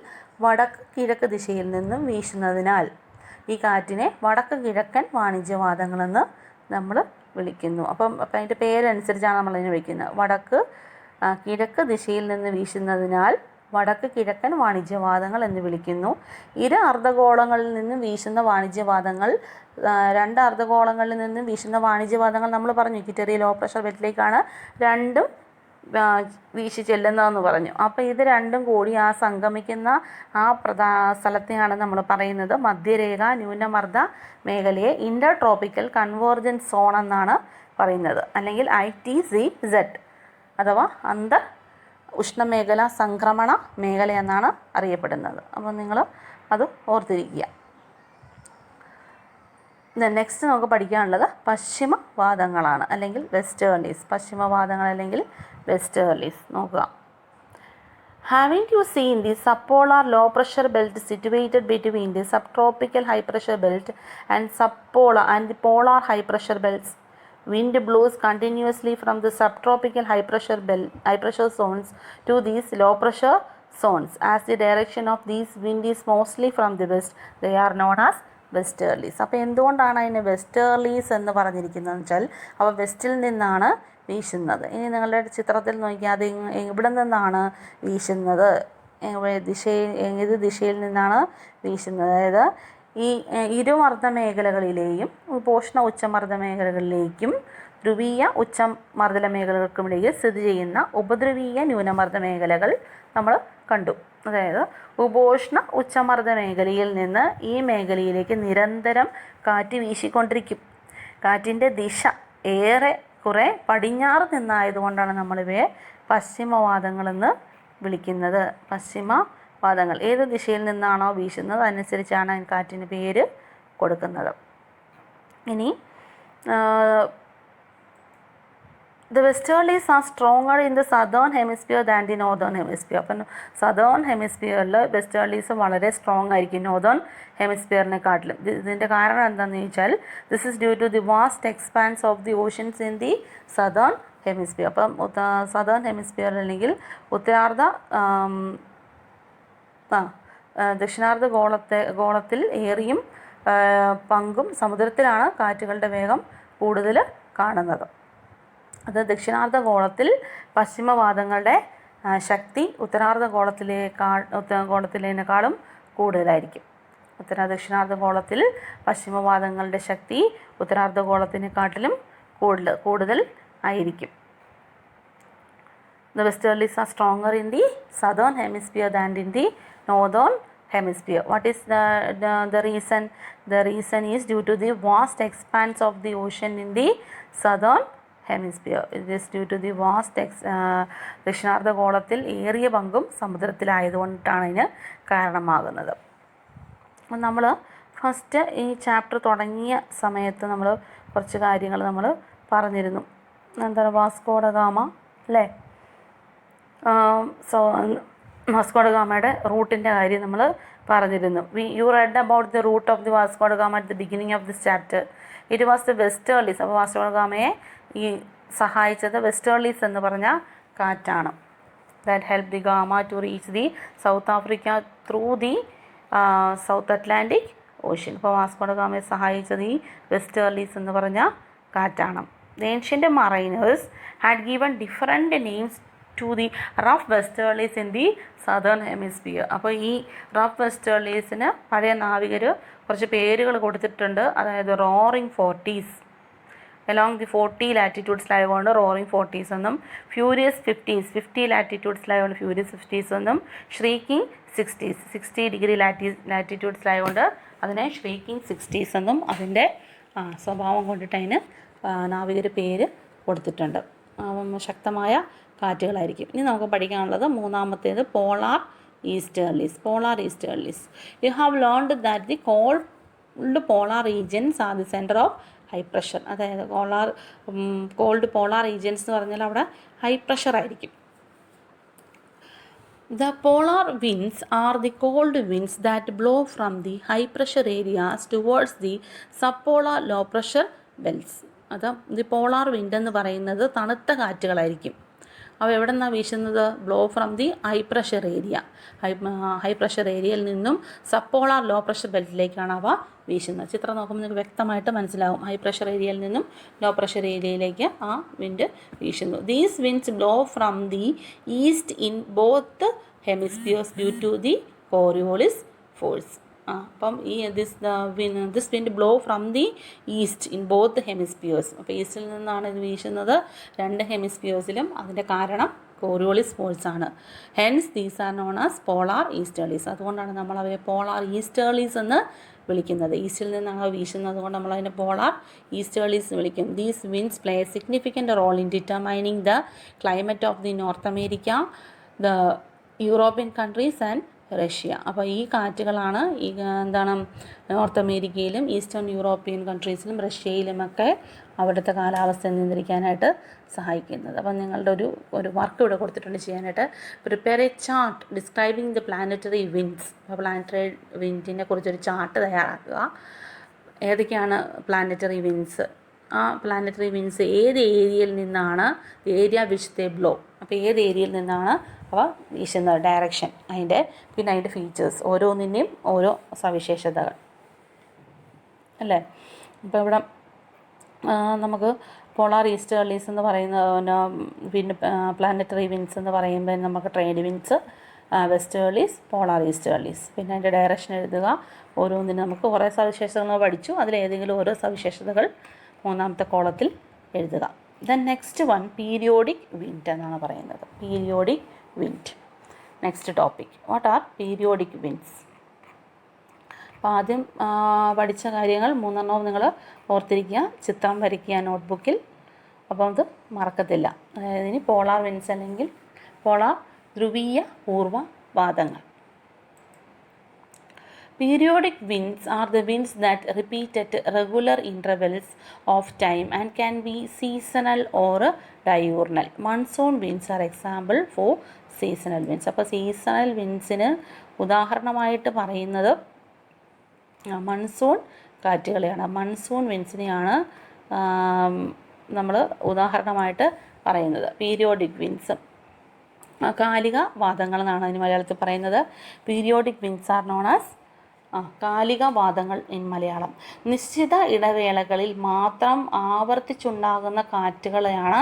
വടക്ക് കിഴക്ക് ദിശയിൽ നിന്നും വീശുന്നതിനാൽ ഈ കാറ്റിനെ വടക്ക് കിഴക്കൻ വാണിജ്യവാദങ്ങളെന്ന് നമ്മൾ വിളിക്കുന്നു. അപ്പം അതിൻ്റെ പേരനുസരിച്ചാണ് നമ്മളതിനെ വിളിക്കുന്നത്. കിഴക്ക് ദിശയിൽ നിന്ന് വീശുന്നതിനാൽ വടക്ക് കിഴക്കൻ വാണിജ്യവാദങ്ങൾ എന്ന് വിളിക്കുന്നു. അർദ്ധഗോളങ്ങളിൽ നിന്നും വീശുന്ന വാണിജ്യവാദങ്ങൾ, 2 അർദ്ധഗോളങ്ങളിൽ നിന്നും വീശുന്ന വാണിജ്യവാദങ്ങൾ നമ്മൾ പറഞ്ഞു ഇക്വറ്റോറിയൽ ലോ പ്രഷർ ബെൽറ്റിലേക്കാണ് 2 വീശി ചെല്ലുന്നതെന്ന് പറഞ്ഞു. അപ്പോൾ ഇത് 2 കൂടി സംഗമിക്കുന്ന സ്ഥലത്തെയാണ് നമ്മൾ പറയുന്നത് മധ്യരേഖ ന്യൂനമർദ്ദ മേഖലയെ ഇൻ്റർ ട്രോപ്പിക്കൽ കൺവേർജൻസ് സോൺ എന്നാണ് പറയുന്നത്, അല്ലെങ്കിൽ ITCZ അഥവാ അന്തർ ഉഷ്ണമേഖല സംക്രമണ മേഖല എന്നാണ് അറിയപ്പെടുന്നത്. അപ്പോൾ നിങ്ങൾ അത് ഓർത്തിരിക്കുക. നെക്സ്റ്റ് നമുക്ക് പഠിക്കാനുള്ളത് പശ്ചിമവാദങ്ങളാണ്, അല്ലെങ്കിൽ വെസ്റ്റേർലീസ്. പശ്ചിമവാദങ്ങൾ അല്ലെങ്കിൽ വെസ്റ്റേർലീസ് നോക്കുക. Having you seen the subpolar low pressure belt situated between the subtropical high pressure belt and subpolar and the polar high pressure belts, wind blows continuously from the subtropical high pressure zones to these low pressure zones. As the direction of these wind is mostly from the west, they are known as വെസ്റ്റേർലീസ്. അപ്പോൾ എന്തുകൊണ്ടാണ് അതിന് വെസ്റ്റേർലീസ് എന്ന് പറഞ്ഞിരിക്കുന്നതെന്ന് വെച്ചാൽ അവ വെസ്റ്റിൽ നിന്നാണ് വീശുന്നത്. ഇനി നിങ്ങളുടെ ചിത്രത്തിൽ നോക്കിയാൽ അത് എവിടെ നിന്നാണ് വീശുന്നത്, ഏത് ദിശയിൽ നിന്നാണ് വീശുന്നത്. അതായത് ഈ ഇരുമർദ്ദ മേഖലകളിലെയും ഉപോഷ്ണ ഉച്ചമർദ്ദ മേഖലകളിലേക്കും ധ്രുവീയ ഉച്ചമർദ്ദ മേഖലകൾക്കുമിടയിൽ സ്ഥിതി ചെയ്യുന്ന ഉപധ്രുവീയ ന്യൂനമർദ്ദ മേഖലകൾ നമ്മൾ കണ്ടു. അതായത് ഉപോഷ്ണ ഉച്ചമർദ്ദ മേഖലയിൽ നിന്ന് ഈ മേഖലയിലേക്ക് നിരന്തരം കാറ്റ് വീശിക്കൊണ്ടിരിക്കും. കാറ്റിൻ്റെ ദിശ ഏറെ കുറെ പടിഞ്ഞാറ് നിന്നായതുകൊണ്ടാണ് നമ്മളിവയെ പശ്ചിമവാതങ്ങളെന്ന് വിളിക്കുന്നത്. പശ്ചിമവാതങ്ങൾ ഏത് ദിശയിൽ നിന്നാണോ വീശുന്നത് അതനുസരിച്ചാണ് കാറ്റിന് പേര് കൊടുക്കുന്നത്. ഇനി the westerlies are stronger in the southern hemisphere than the northern hemisphere. അപ്പം സദേൺ ഹെമിസ്ഫിയറിൽ വെസ്റ്റേർലീസ് വളരെ സ്ട്രോങ് ആയിരിക്കും നോർത്തേൺ ഹെമിസ്ഫിയറിനെക്കാട്ടിലും. ഇതിൻ്റെ കാരണം എന്താണെന്ന് ചോദിച്ചാൽ this is due to the vast expanse of the oceans in the southern hemisphere. അപ്പം സദേൺ ഹെമിസ്ഫിയർ അല്ലെങ്കിൽ ഉത്തരാർദ്ധ ദക്ഷിണാർദ്ധ ഗോളത്തിൽ ഏറിയും പങ്കും സമുദ്രത്തിലാണ് കാറ്റുകളുടെ വേഗം കൂടുതൽ കാണുന്നത്. അത് ദക്ഷിണാർദ്ധ ഗോളത്തിൽ പശ്ചിമവാതങ്ങളുടെ ശക്തി ഉത്തരാർദ്ധ ഗോളത്തിലേക്കാളും കൂടുതലായിരിക്കും. ദക്ഷിണാർദ്ധ ഗോളത്തിൽ പശ്ചിമവാതങ്ങളുടെ ശക്തി ഉത്തരാർദ്ധ ഗോളത്തിനെക്കാട്ടിലും കൂടുതൽ ആയിരിക്കും. The westerlies are stronger in the southern hemisphere than in the northern hemisphere. What is the reason? The reason is due to the vast expanse of the ocean in the southern hemisphere. It is due to the vast ദക്ഷിണാർദ്ധ ഗോളത്തിൽ ഏറിയ പങ്കും സമുദ്രത്തിലായതുകൊണ്ടാണ് ഇതിന് കാരണമാകുന്നത്. നമ്മൾ ഫസ്റ്റ് ഈ ചാപ്റ്റർ തുടങ്ങിയ സമയത്ത് നമ്മൾ കുറച്ച് കാര്യങ്ങൾ നമ്മൾ പറഞ്ഞിരുന്നു. എന്താണ് വാസ്കോ ഡ ഗാമ അല്ലേ? വാസ്കോ ഡ ഗാമയുടെ റൂട്ടിൻ്റെ കാര്യം നമ്മൾ പറഞ്ഞിരുന്നു. You read about the route of the Vasco da Gama at the beginning of this chapter. It was the westerlies. അപ്പോൾ വാസ്കോ ഡ ഗാമയെ ഈ സഹായിച്ചത് വെസ്റ്റേർലീസ് എന്ന് പറഞ്ഞ കാറ്റാണ്. That help the Gama to reach the South Africa through the South Atlantic Ocean. അപ്പോൾ വാസ്കോ ഡ ഗാമയെ സഹായിച്ചത് ഈ വെസ്റ്റേർലീസ് എന്ന് പറഞ്ഞ കാറ്റാണ്. The ancient mariners had given different names to the rough westerlies in the southern hemisphere. അപ്പോൾ ഈ റഫ് വെസ്റ്റേർലീസിന് പഴയ നാവികർ കുറച്ച് പേരുകൾ കൊടുത്തിട്ടുണ്ട്. അതായത് റോറിംഗ് ഫോർട്ടീസ് along the 40 ലാറ്റിറ്റ്യൂഡ്സിലായതുകൊണ്ട് റോറിംഗ് ഫോർട്ടീസ് എന്നും, ഫ്യൂരിയസ് 50 ലാറ്റിറ്റ്യൂഡ്സിലായതുകൊണ്ട് ഫ്യൂരിയസ് 50s എന്നും, ഷ്രീക്കിംഗ് 60 ഡിഗ്രി ലാറ്റിറ്റ്യൂഡ്സിലായതുകൊണ്ട് അതിനെ ഷ്രീക്കിംഗ് 60s എന്നും അതിൻ്റെ സ്വഭാവം കൊണ്ടിട്ട് അതിന് നാവികർ പേര് കൊടുത്തിട്ടുണ്ട്. ശക്തമായ കാറ്റുകളായിരിക്കും. ഇനി നമുക്ക് പഠിക്കാനുള്ളത് മൂന്നാമത്തേത് polar easterlies. You have learned that the cold polar regions are the centre of high pressure. അതായത് കോൾഡ് പോളാർ റീജിയൻസ് എന്ന് പറഞ്ഞാൽ അവിടെ ഹൈ പ്രഷർ ആയിരിക്കും. The polar winds are the cold winds that blow from the high pressure areas towards the subpolar low pressure belts. അത് ദി പോളാർ വിൻഡ് എന്ന് പറയുന്നത് തണുത്ത കാറ്റുകളായിരിക്കും. അവ എവിടെ നിന്നാണ് വീശുന്നത്? Blow from the high pressure ഏരിയയിൽ നിന്നും സബ്പോളാർ ലോ പ്രഷർ ബെൽറ്റിലേക്കാണ് അവ വീശുന്നത്. ചിത്രം നോക്കുമ്പോൾ നിങ്ങൾക്ക് വ്യക്തമായിട്ട് മനസ്സിലാവും. ഹൈ പ്രഷർ ഏരിയയിൽ നിന്നും ലോ പ്രഷർ ഏരിയയിലേക്ക് ആ വിൻഡ് വീശുന്നു. These winds blow from the east in both hemispheres due to the Coriolis force. അപ്പം ഈ this wind blow from the east in both hemispheres. അപ്പോൾ ഈസ്റ്റിൽ നിന്നാണ് ഇത് വീശുന്നത് രണ്ട് ഹെമിസ്ഫിയേഴ്സിലും. അതിൻ്റെ കാരണം കോറിയോളിസ് ഫോഴ്സ് ആണ്. Hence these are known as polar easterlies. അതുകൊണ്ടാണ് നമ്മൾ അവയെ പോളാർ ഈസ്റ്റേർലീസ് എന്ന് വിളിക്കുന്നത്. ഈസ്റ്റിൽ നിന്നാണ് വീശുന്നത് കൊണ്ട് നമ്മളതിനെ പോളാർ ഈസ്റ്റേർലീസ് വിളിക്കും. These winds play a significant role in determining the climate of the North America, the European countries and Russia. അപ്പോൾ ഈ കാറ്റുകളാണ് നോർത്ത് അമേരിക്കയിലും ഈസ്റ്റേൺ യൂറോപ്യൻ കൺട്രീസിലും റഷ്യയിലുമൊക്കെ അവിടുത്തെ കാലാവസ്ഥ നിയന്ത്രിക്കാനായിട്ട് സഹായിക്കുന്നത്. അപ്പം നിങ്ങളുടെ ഒരു വർക്ക് ഇവിടെ കൊടുത്തിട്ടുണ്ട് ചെയ്യാനായിട്ട്. Prepare A chart describing the planetary winds. അപ്പോൾ പ്ലാനറ്ററി വിൻഡിനെ കുറിച്ചൊരു ചാർട്ട് തയ്യാറാക്കുക. ഏതൊക്കെയാണ് പ്ലാനറ്ററി വിൻഡ്സ്? ആ പ്ലാനറ്ററി വിൻഡ്സ് ഏത് ഏരിയയിൽ നിന്നാണ്, ഏരിയ വിച്ച് ദേ ബ്ലോ. അപ്പോൾ ഏത് ഏരിയയിൽ നിന്നാണ് അവ വീശുന്നത്, ഡയറക്ഷൻ, പിന്നെ അതിൻ്റെ ഫീച്ചേഴ്സ്, ഓരോന്നിൻ്റെയും ഓരോ സവിശേഷതകൾ അല്ലേ. ഇപ്പോൾ ഇവിടെ നമുക്ക് പോളാർ ഈസ്റ്റേർലീസ് എന്ന് പറയുന്ന പിന്നെ പ്ലാനറ്ററി വിൻഡ്സ് എന്ന് പറയുമ്പോൾ നമുക്ക് trade winds westerlies, polar easterlies. പിന്നെ അതിൻ്റെ ഡയറക്ഷൻ എഴുതുക. ഓരോന്നിനും നമുക്ക് കുറേ സവിശേഷതകൾ പഠിച്ചു, അതിലേതെങ്കിലും ഓരോ സവിശേഷതകൾ മൂന്നാമത്തെ കോളത്തിൽ എഴുതുക. Then next one periodic wind എന്നാണ് പറയുന്നത്. Periodic wind. Next topic, what are periodic winds? അപ്പോൾ ആദ്യം പഠിച്ച കാര്യങ്ങൾ മൂന്നെണ്ണവും നിങ്ങൾ ഓർത്തിരിക്കുക, ചിത്രം വരയ്ക്കുക നോട്ട്ബുക്കിൽ, അപ്പോൾ അത് മറക്കത്തില്ല. അതായത് ഇനി പോളാർ വിൻഡ്സ് അല്ലെങ്കിൽ പോളാർ ധ്രുവീയ പൂർവ്വവാദങ്ങൾ. Periodic winds are the winds that repeat at regular intervals of time and can be seasonal or diurnal. Monsoon winds are example for seasonal winds. അപ്പോൾ സീസണൽ വിൻഡ്സിന് ഉദാഹരണമായിട്ട് പറയുന്നത് മൺസൂൺ കാറ്റുകളെയാണ്. മൺസൂൺ വിൻഡ്സിനെയാണ് നമ്മൾ ഉദാഹരണമായിട്ട് പറയുന്നത്. പീരിയോഡിക് വിൻഡ്സ് കാലിക വാദങ്ങൾ എന്നാണ് അതിന് മലയാളത്തിൽ പറയുന്നത്. Periodic winds are known as കാലിക വാദങ്ങൾ ഇൻ മലയാളം. നിശ്ചിത ഇടവേളകളിൽ മാത്രം ആവർത്തിച്ചുണ്ടാകുന്ന കാറ്റുകളെയാണ്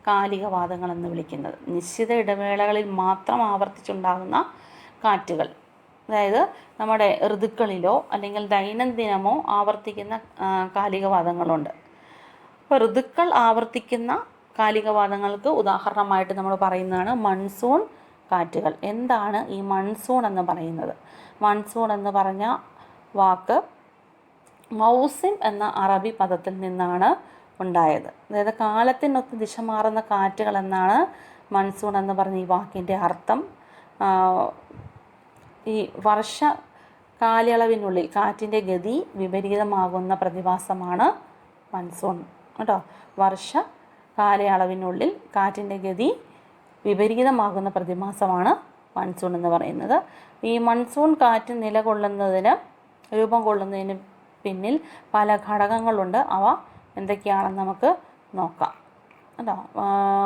കാലിക വാദങ്ങൾ എന്ന് വിളിക്കുന്നത്. നിശ്ചിത ഇടവേളകളിൽ മാത്രം ആവർത്തിച്ചുണ്ടാകുന്ന കാറ്റുകൾ, അതായത് നമ്മുടെ ഋതുക്കളിലോ അല്ലെങ്കിൽ ദൈനംദിനമോ ആവർത്തിക്കുന്ന കാലികവാദങ്ങളുണ്ട്. അപ്പോൾ ഋതുക്കൾ ആവർത്തിക്കുന്ന കാലികവാദങ്ങൾക്ക് ഉദാഹരണമായിട്ട് നമ്മൾ പറയുന്നതാണ് മൺസൂൺ കാറ്റുകൾ. എന്താണ് ഈ മൺസൂൺ എന്ന് പറയുന്നത്? മൺസൂൺ എന്ന് പറഞ്ഞ വാക്ക് മൗസിം എന്ന അറബി പദത്തിൽ നിന്നാണ് ഉണ്ടായത്. അതായത് കാലത്തിനൊത്ത് ദിശ മാറുന്ന കാറ്റുകൾ എന്നാണ് മൺസൂൺ എന്ന് പറഞ്ഞ ഈ വാക്കിൻ്റെ അർത്ഥം. ഈ വർഷ കാലയളവിനുള്ളിൽ കാറ്റിൻ്റെ ഗതി വിപരീതമാകുന്ന പ്രതിഭാസമാണ് മൺസൂൺ കേട്ടോ. വർഷ കാലയളവിനുള്ളിൽ കാറ്റിൻ്റെ ഗതി വിപരീതമാകുന്ന പ്രതിഭാസമാണ് മൺസൂൺ എന്ന് പറയുന്നത്. ഈ മൺസൂൺ കാറ്റ് രൂപം കൊള്ളുന്നതിന് പിന്നിൽ പല ഘടകങ്ങളുണ്ട്. അവ എന്തൊക്കെയാണെന്ന് നമുക്ക് നോക്കാം കേട്ടോ.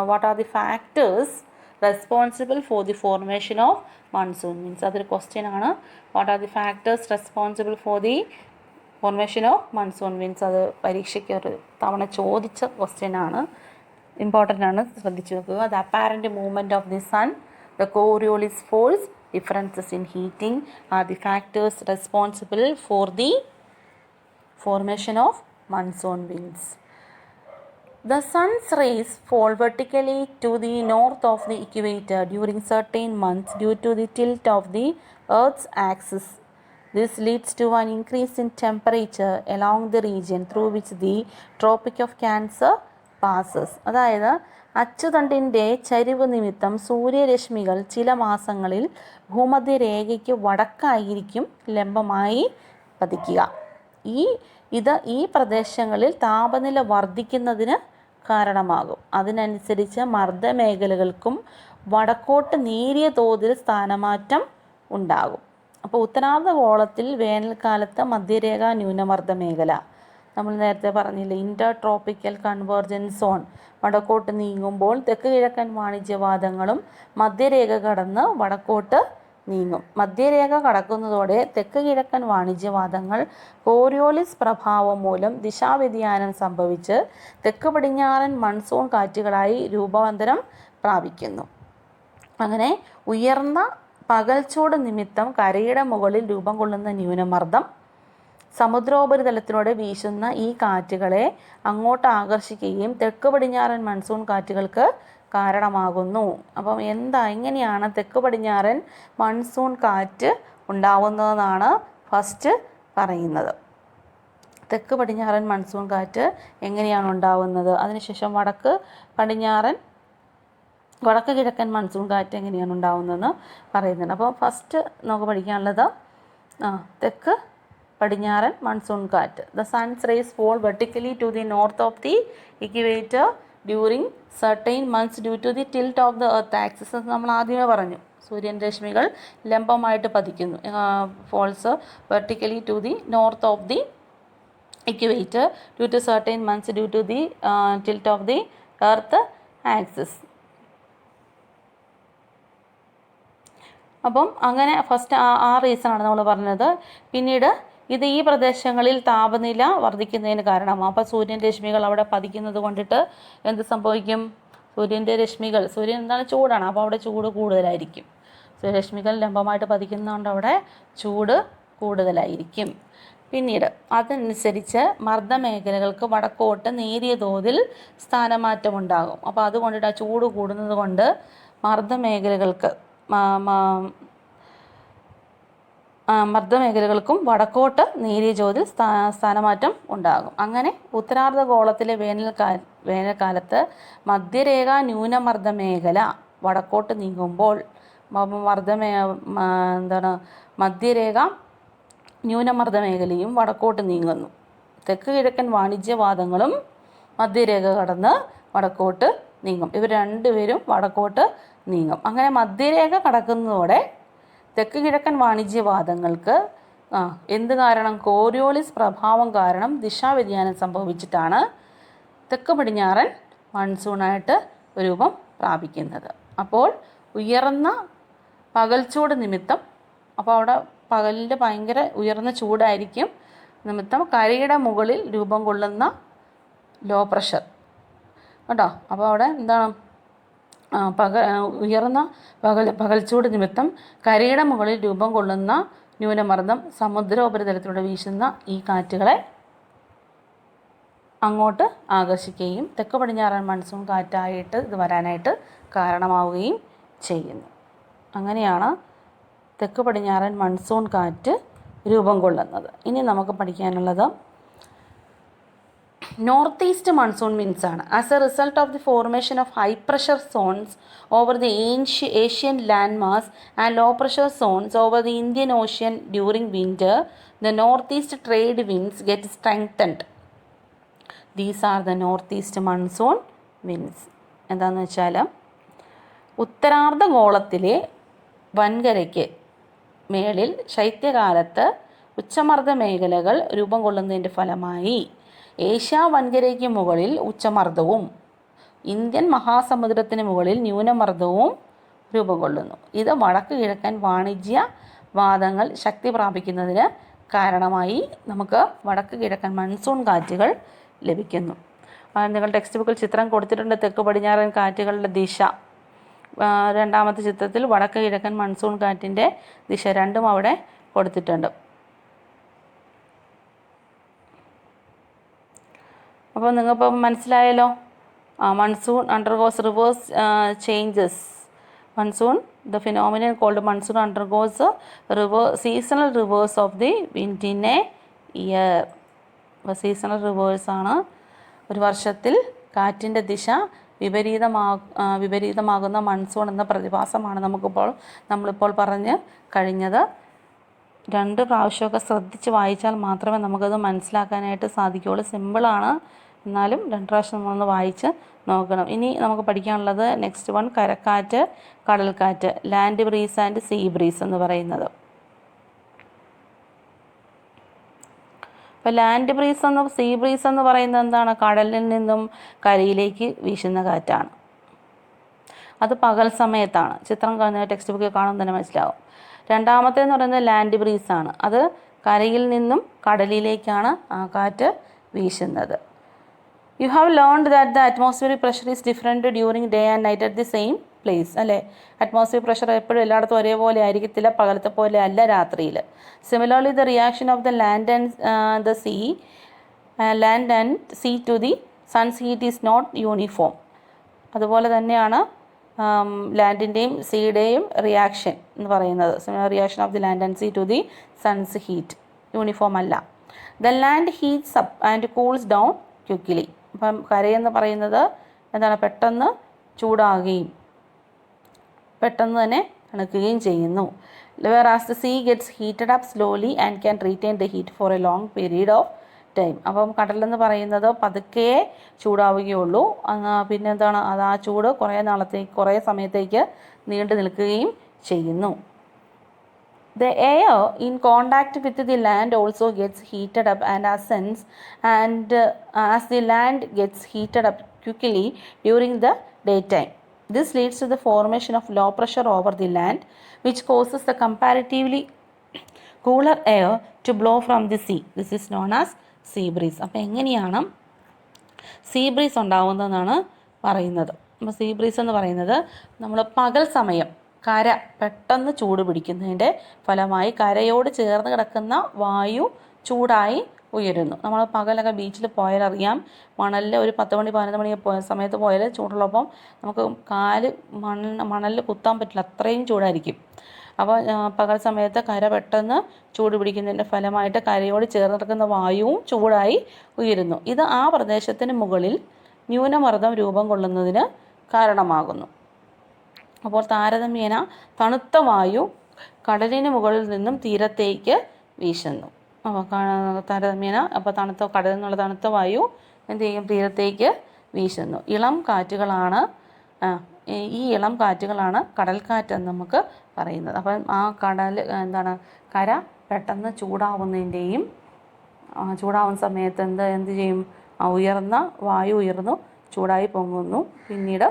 What are the factors responsible for the formation of monsoon means അതൊരു ക്വസ്റ്റ്യൻ ആണ്. What are the factors responsible for the formation of monsoon means അത് പരീക്ഷയ്ക്ക് ഒരു തവണ ചോദിച്ച ക്വസ്റ്റ്യൻ ആണ്, ഇമ്പോർട്ടൻ്റ് ആണ്, ശ്രദ്ധിച്ചു നോക്കുക. The apparent movement of the sun, the Coriolis force, differences in heating are the factors responsible for the formation of monsoon winds. The sun's rays fall vertically to the north of the equator during certain months due to the tilt of the Earth's axis. This leads to an increase in temperature along the region through which the Tropic of Cancer passes. അതായത് അച്ചുതണ്ടിൻ്റെ ചരിവ് നിമിത്തം സൂര്യരശ്മികൾ ചില മാസങ്ങളിൽ ഭൂമധ്യരേഖയ്ക്ക് വടക്കായിരിക്കും ലംബമായി പതിക്കുക. ഈ പ്രദേശങ്ങളിൽ താപനില വർദ്ധിക്കുന്നതിന് കാരണമാകും. അതിനനുസരിച്ച് മർദ്ദമേഖലകൾക്കും വടക്കോട്ട് നേരിയ തോതിൽ സ്ഥാനമാറ്റം ഉണ്ടാകും. അപ്പോൾ ഉത്തരാർദ്ധഗോളത്തിൽ വേനൽക്കാലത്ത് മധ്യരേഖ ന്യൂനമർദ്ദ മേഖല, നമ്മൾ നേരത്തെ പറഞ്ഞില്ലേ ഇൻ്റർ ട്രോപ്പിക്കൽ കൺവേർജൻസ് സോൺ, വടക്കോട്ട് നീങ്ങുമ്പോൾ തെക്ക് കിഴക്കൻ വാണിജ്യവാദങ്ങളും മധ്യരേഖ കടന്ന് വടക്കോട്ട് നീങ്ങും. മധ്യരേഖ കടക്കുന്നതോടെ തെക്ക് കിഴക്കൻ വാണിജ്യവാദങ്ങൾ കോറിയോളിസ് പ്രഭാവം മൂലം ദിശാവ്യതിയാനം സംഭവിച്ച് തെക്ക് പടിഞ്ഞാറൻ മൺസൂൺ കാറ്റുകളായി രൂപാന്തരം പ്രാപിക്കുന്നു. അങ്ങനെ ഉയർന്ന പകൽച്ചൂട് നിമിത്തം കരയുടെ മുകളിൽ രൂപം കൊള്ളുന്ന ന്യൂനമർദ്ദം സമുദ്രോപരിതലത്തിലൂടെ വീശുന്ന ഈ കാറ്റുകളെ അങ്ങോട്ട് ആകർഷിക്കുകയും തെക്ക് പടിഞ്ഞാറൻ മൺസൂൺ കാറ്റുകൾക്ക് കാരണമാകുന്നു. അപ്പം എങ്ങനെയാണ് തെക്ക് പടിഞ്ഞാറൻ മൺസൂൺ കാറ്റ് ഉണ്ടാവുന്നതെന്നാണ് ഫസ്റ്റ് പറയുന്നത്. തെക്ക് പടിഞ്ഞാറൻ മൺസൂൺ കാറ്റ് എങ്ങനെയാണ് ഉണ്ടാവുന്നത്, അതിനുശേഷം വടക്ക് കിഴക്കൻ മൺസൂൺ കാറ്റ് എങ്ങനെയാണ് ഉണ്ടാവുന്നതെന്ന് പറയുന്നുണ്ട്. അപ്പോൾ ഫസ്റ്റ് നമുക്ക് പഠിക്കാനുള്ളത് തെക്ക് പടിഞ്ഞാറൻ മൺസൂൺ കാറ്റ്. The sun's rays fall vertically to the north of the equator during certain months due to the tilt of the earth axis. നമ്മൾ ആദ്യമേ പറഞ്ഞു സൂര്യൻ രശ്മികൾ ലംബമായിട്ട് പതിക്കുന്നു. Falls vertically to the north of the equator due to certain months due to the tilt of the earth axis. അപ്പം അങ്ങനെ ഫസ്റ്റ് ആ റീസണാണ് നമ്മൾ പറഞ്ഞത്. പിന്നീട് ഈ പ്രദേശങ്ങളിൽ താപനില വർദ്ധിക്കുന്നതിന് കാരണമാണ്. അപ്പോൾ സൂര്യൻ രശ്മികൾ അവിടെ പതിക്കുന്നത് കൊണ്ടിട്ട് എന്ത് സംഭവിക്കും? സൂര്യൻ എന്താണ്, ചൂടാണ്. അപ്പോൾ അവിടെ ചൂട് കൂടുതലായിരിക്കും. സൂര്യരശ്മികൾ ലംബമായിട്ട് പതിക്കുന്നതുകൊണ്ട് അവിടെ ചൂട് കൂടുതലായിരിക്കും. പിന്നീട് അതനുസരിച്ച് മർദ്ദമേഖലകൾക്ക് വടക്കോട്ട് നേരിയ തോതിൽ സ്ഥാനമാറ്റമുണ്ടാകും. അപ്പോൾ അതുകൊണ്ടിട്ട് ആ ചൂട് കൂടുന്നത് കൊണ്ട് മർദ്ദമേഖലകൾക്കും വടക്കോട്ട് നേരിയ തോതിൽ സ്ഥാനമാറ്റം ഉണ്ടാകും. അങ്ങനെ ഉത്തരാർദ്ധഗോളത്തിലെ വേനൽക്കാലത്ത് മധ്യരേഖ ന്യൂനമർദ്ദ മേഖല വടക്കോട്ട് നീങ്ങുമ്പോൾ മധ്യരേഖ ന്യൂനമർദ്ദ മേഖലയും വടക്കോട്ട് നീങ്ങുന്നു. തെക്ക് കിഴക്കൻ വാണിജ്യവാദങ്ങളും മധ്യരേഖ കടന്ന് വടക്കോട്ട് നീങ്ങും. ഇവർ രണ്ടുപേരും വടക്കോട്ട് നീങ്ങും. അങ്ങനെ മധ്യരേഖ കടക്കുന്നതോടെ തെക്ക് കിഴക്കൻ വാണിജ്യവാദങ്ങൾക്ക് എന്ത് കാരണം? കോരിയോളിസ് പ്രഭാവം കാരണം ദിശാവ്യതിയാനം സംഭവിച്ചിട്ടാണ് തെക്ക് പടിഞ്ഞാറൻ മൺസൂണായിട്ട് രൂപം പ്രാപിക്കുന്നത്. അപ്പോൾ ഉയർന്ന പകൽച്ചൂട് നിമിത്തം, അപ്പോൾ അവിടെ പകലിൽ ഭയങ്കര ഉയർന്ന ചൂടായിരിക്കും നിമിത്തം കരയുടെ മുകളിൽ രൂപം കൊള്ളുന്ന ലോ പ്രഷർ കേട്ടോ. അപ്പോൾ അവിടെ എന്താണ്? ഉയർന്ന പകൽച്ചൂട് നിമിത്തം കരയുടെ മുകളിൽ രൂപം കൊള്ളുന്ന ന്യൂനമർദ്ദം സമുദ്രോപരിതലത്തിലൂടെ വീശുന്ന ഈ കാറ്റുകളെ അങ്ങോട്ട് ആകർഷിക്കുകയും തെക്ക് പടിഞ്ഞാറൻ മൺസൂൺ കാറ്റായിട്ട് ഇത് വരാനായിട്ട് കാരണമാവുകയും ചെയ്യുന്നു. അങ്ങനെയാണ് തെക്ക് പടിഞ്ഞാറൻ മൺസൂൺ കാറ്റ് രൂപം കൊള്ളുന്നത്. ഇനി നമുക്ക് പഠിക്കാനുള്ളത് നോർത്ത് ഈസ്റ്റ് മൺസൂൺ വിൻഡ്സ് ആണ്. As a result of the formation of high pressure zones over the Asian land mass and low pressure zones over the Indian Ocean during winter, the north east trade winds get strengthened. These are the north east monsoon winds. എന്താണെന്ന് വെച്ചാൽ ഉത്തരാർദ്ധഗോളത്തിലെ വൻകരയ്ക്ക് മേളിൽ ശൈത്യകാലത്ത് ഉച്ചമർദ്ദ മേഖലകൾ രൂപം കൊള്ളുന്നതിൻ്റെ ഫലമായി ഏഷ്യ വൻകരയ്ക്ക് മുകളിൽ ഉച്ചമർദ്ദവും ഇന്ത്യൻ മഹാസമുദ്രത്തിന് മുകളിൽ ന്യൂനമർദ്ദവും രൂപം കൊള്ളുന്നു. ഇത് വടക്ക് കിഴക്കൻ വാണിജ്യവാദങ്ങൾ ശക്തി പ്രാപിക്കുന്നതിന് കാരണമായി നമുക്ക് വടക്ക് കിഴക്കൻ മൺസൂൺ കാറ്റുകൾ ലഭിക്കുന്നു. നിങ്ങൾ ടെക്സ്റ്റ് ബുക്കിൽ ചിത്രം കൊടുത്തിട്ടുണ്ട്. തെക്ക് പടിഞ്ഞാറൻ കാറ്റുകളുടെ ദിശ. രണ്ടാമത്തെ ചിത്രത്തിൽ വടക്ക് കിഴക്കൻ മൺസൂൺ കാറ്റിൻ്റെ ദിശ രണ്ടും അവിടെ കൊടുത്തിട്ടുണ്ട്. അപ്പോൾ നിങ്ങൾക്കിപ്പോൾ മനസ്സിലായല്ലോ. Monsoon undergoes reverse changes. Monsoon, the phenomenon called monsoon undergoes seasonal reverse of the wind in a year. അപ്പോൾ സീസണൽ റിവേഴ്സാണ് ഒരു വർഷത്തിൽ കാറ്റിൻ്റെ ദിശ വിപരീതമാകുന്ന മൺസൂൺ എന്ന പ്രതിഭാസമാണ് നമ്മളിപ്പോൾ പറഞ്ഞ് കഴിഞ്ഞത്. 2 പ്രാവശ്യമൊക്കെ ശ്രദ്ധിച്ച് വായിച്ചാൽ മാത്രമേ നമുക്കത് മനസ്സിലാക്കാനായിട്ട് സാധിക്കുകയുള്ളൂ. സിമ്പിളാണ്, എന്നാലും 2 പ്രാവശ്യം നമ്മളൊന്ന് വായിച്ച് നോക്കണം. ഇനി നമുക്ക് പഠിക്കാനുള്ളത് നെക്സ്റ്റ് വൺ, കരക്കാറ്റ്, കടൽക്കാറ്റ്, land breeze and sea breeze എന്ന് പറയുന്നത്. അപ്പോൾ ലാൻഡ് ബ്രീസ് സീ ബ്രീസ് എന്ന് പറയുന്നത് എന്താണ്? കടലിൽ നിന്നും കരയിലേക്ക് വീശുന്ന കാറ്റാണ്. അത് പകൽ സമയത്താണ്. ചിത്രം ടെക്സ്റ്റ് ബുക്കിൽ കാണുമ്പോൾ തന്നെ മനസ്സിലാവും. രണ്ടാമത്തേന്ന് പറയുന്നത് ലാൻഡ് ബ്രീസ് ആണ്. അത് കരയിൽ നിന്നും കടലിലേക്കാണ് ആ കാറ്റ് വീശുന്നത്. You have learned that the atmospheric pressure is different during day and night at the same place. അല്ലേ? അറ്റ്മോസ്ഫിയർ പ്രഷർ എപ്പോഴും എല്ലായിടത്തും ഒരേപോലെ ആയിരിക്കത്തില്ല, പകലത്തെ പോലെ അല്ല രാത്രിയിൽ. Similarly the reaction of the land and sea to the sun's heat is not uniform. അതുപോലെ തന്നെയാണ് ലാൻഡിൻ്റെയും സീയുടെയും റിയാക്ഷൻ എന്ന് പറയുന്നത്. Similar reaction of the land and sea to the sun's heat uniform അല്ല. The land heats up and cools down quickly. അപ്പം കരയെന്ന് പറയുന്നത് എന്താണ്? പെട്ടെന്ന് ചൂടാകുകയും പെട്ടെന്ന് തന്നെ തണുക്കുകയും ചെയ്യുന്നു. whereas the sea gets heated up slowly and can retain the heat for a long period of time. അപ്പം കടലെന്ന് പറയുന്നത് പതുക്കെ ചൂടാവുകയുള്ളൂ. പിന്നെ എന്താണ്? അത് ആ ചൂട് കുറേ സമയത്തേക്ക് നീണ്ടു നിൽക്കുകയും ചെയ്യുന്നു. The air in contact with the land also gets heated up and ascends, and as the land gets heated up quickly during the daytime. This leads to the formation of low pressure over the land, which causes the comparatively cooler air to blow from the sea. This is known as sea breeze. അപ്പോൾ എങ്ങനെയാണ് സീ ബ്രീസ് ഉണ്ടാവുന്നതെന്നാണ് പറയുന്നത്. അപ്പോൾ സീ ബ്രീസ് എന്ന് പറയുന്നത് നമ്മൾ പകൽ സമയം കര പെട്ടെന്ന് ചൂട് പിടിക്കുന്നതിൻ്റെ ഫലമായി കരയോട് ചേർന്ന് കിടക്കുന്ന വായു ചൂടായി ഉയരുന്നു. നമ്മൾ പകലൊക്കെ ബീച്ചിൽ പോയാൽ അറിയാം, മണലിൽ ഒരു 10 മണി 11 മണി സമയത്ത് പോയാൽ ചൂടുള്ളപ്പം നമുക്ക് കാല് മണലിൽ കുത്താൻ പറ്റില്ല, അത്രയും ചൂടായിരിക്കും. അപ്പോൾ പകൽ സമയത്ത് കര പെട്ടെന്ന് ചൂട് പിടിക്കുന്നതിൻ്റെ ഫലമായിട്ട് കരയോട് ചേർന്ന് കിടക്കുന്ന വായുവും ചൂടായി ഉയരുന്നു. ഇത് ആ പ്രദേശത്തിന് മുകളിൽ ന്യൂനമർദ്ദം രൂപം കൊള്ളുന്നതിന് കാരണമാകുന്നു. അപ്പോൾ താരതമ്യേന തണുത്ത വായു കടലിന് മുകളിൽ നിന്നും തീരത്തേക്ക് വീശുന്നു. അപ്പോൾ താരതമ്യേന കടലിൽ നിന്നുള്ള തണുത്ത വായു എന്ത് ചെയ്യും, തീരത്തേക്ക് വീശുന്നു. ഈ ഇളം കാറ്റുകളാണ് കടൽക്കാറ്റെന്ന് നമുക്ക് പറയുന്നത്. അപ്പം ആ കര പെട്ടെന്ന് ചൂടാവുന്ന സമയത്ത് എന്ത് ചെയ്യും, ഉയർന്ന വായു ഉയർന്നു ചൂടായി പൊങ്ങുന്നു. പിന്നീട്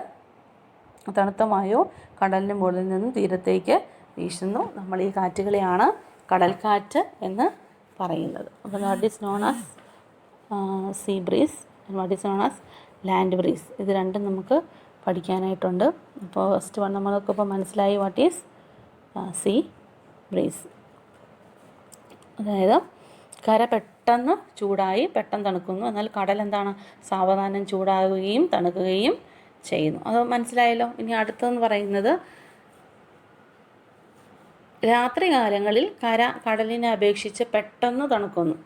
തണുത്ത വായു കടലിന് മുകളിൽ നിന്നും തീരത്തേക്ക് വീശുന്നു. നമ്മൾ ഈ കാറ്റുകളെയാണ് കടൽക്കാറ്റ് എന്ന് പറയുന്നത്. അപ്പോൾ what is known as see breeze and what is known as land breeze, ഇത് രണ്ടും നമുക്ക് പഠിക്കാനായിട്ടുണ്ട്. അപ്പോൾ ഫസ്റ്റ് വൺ നമ്മൾക്കിപ്പോൾ മനസ്സിലായി വാട്ട് ഈസ് സീ ബ്രീസ്. അതായത് കര പെട്ടെന്ന് ചൂടായി പെട്ടെന്ന് തണുക്കുന്നു, എന്നാൽ കടൽ സാവധാനം ചൂടാകുകയും തണുക്കുകയും ചെയ്യുന്നു. അത് മനസ്സിലായല്ലോ. ഇനി അടുത്തെന്ന് പറയുന്നത് രാത്രികാലങ്ങളിൽ കടലിനെ അപേക്ഷിച്ച് പെട്ടെന്ന് തണുക്കുന്നു.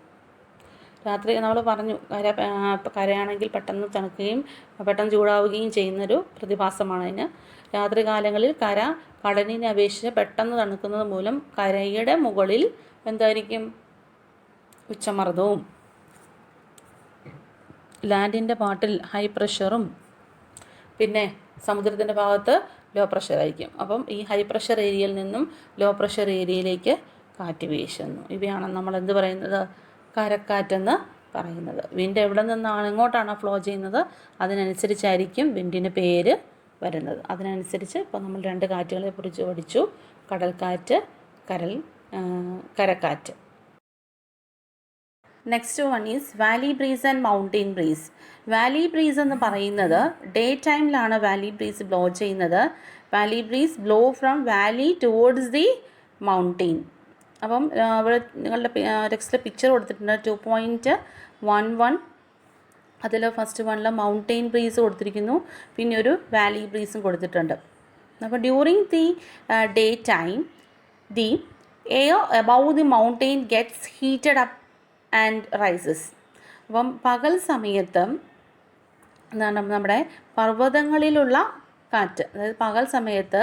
രാത്രി നമ്മൾ പറഞ്ഞു, കരയാണെങ്കിൽ പെട്ടെന്ന് തണുക്കുകയും പെട്ടെന്ന് ചൂടാവുകയും ചെയ്യുന്നൊരു പ്രതിഭാസമാണ് അതിന്. രാത്രികാലങ്ങളിൽ കടലിനെ അപേക്ഷിച്ച് പെട്ടെന്ന് തണുക്കുന്നത് മൂലം കരയുടെ മുകളിൽ എന്തായിരിക്കും, ഉച്ചമർദ്ദവും ലാൻഡിൻ്റെ പാർട്ടിൽ ഹൈ പ്രഷറും പിന്നെ സമുദ്രത്തിൻ്റെ ഭാഗത്ത് ലോ പ്രഷറായിരിക്കും. അപ്പം ഈ ഹൈ പ്രഷർ ഏരിയയിൽ നിന്നും ലോ പ്രഷർ ഏരിയയിലേക്ക് കാറ്റ് വീശുന്നു. ഇവയാണ് നമ്മൾ എന്ത് പറയുന്നത്, കരക്കാറ്റെന്ന് പറയുന്നത്. വിൻഡ് എവിടെ നിന്നാണ് എങ്ങോട്ടാണോ ഫ്ലോ ചെയ്യുന്നത് അതിനനുസരിച്ചായിരിക്കും വിൻഡിന് പേര് വരുന്നത്. അതിനനുസരിച്ച് ഇപ്പോൾ നമ്മൾ 2 കാറ്റുകളെ കുറിച്ച് പഠിച്ചു, കടൽക്കാറ്റ്, കരക്കാറ്റ്. Next one is valley breeze and mountain breeze. Valley breeze എന്ന് പറയുന്നത് ഡേ ടൈമിലാണ് വാലി ബ്രീസ് ബ്ലോ ചെയ്യുന്നത്. Valley breeze blow from valley towards the mountain. അപ്പം ഇവിടെ നിങ്ങളുടെ ടെക്സ്റ്റിൽ പിക്ചർ കൊടുത്തിട്ടുണ്ട് 2.11. അതിൽ ഫസ്റ്റ് വണ്ണിൽ മൗണ്ടെയിൻ ബ്രീസ് കൊടുത്തിരിക്കുന്നു, പിന്നെ ഒരു വാലി ബ്രീസും കൊടുത്തിട്ടുണ്ട്. അപ്പോൾ during the day time the air above the mountain gets heated up and rises. അപ്പം പകൽ സമയത്ത് നമ്മുടെ പർവ്വതങ്ങളിലുള്ള കാറ്റ്, അതായത് പകൽ സമയത്ത്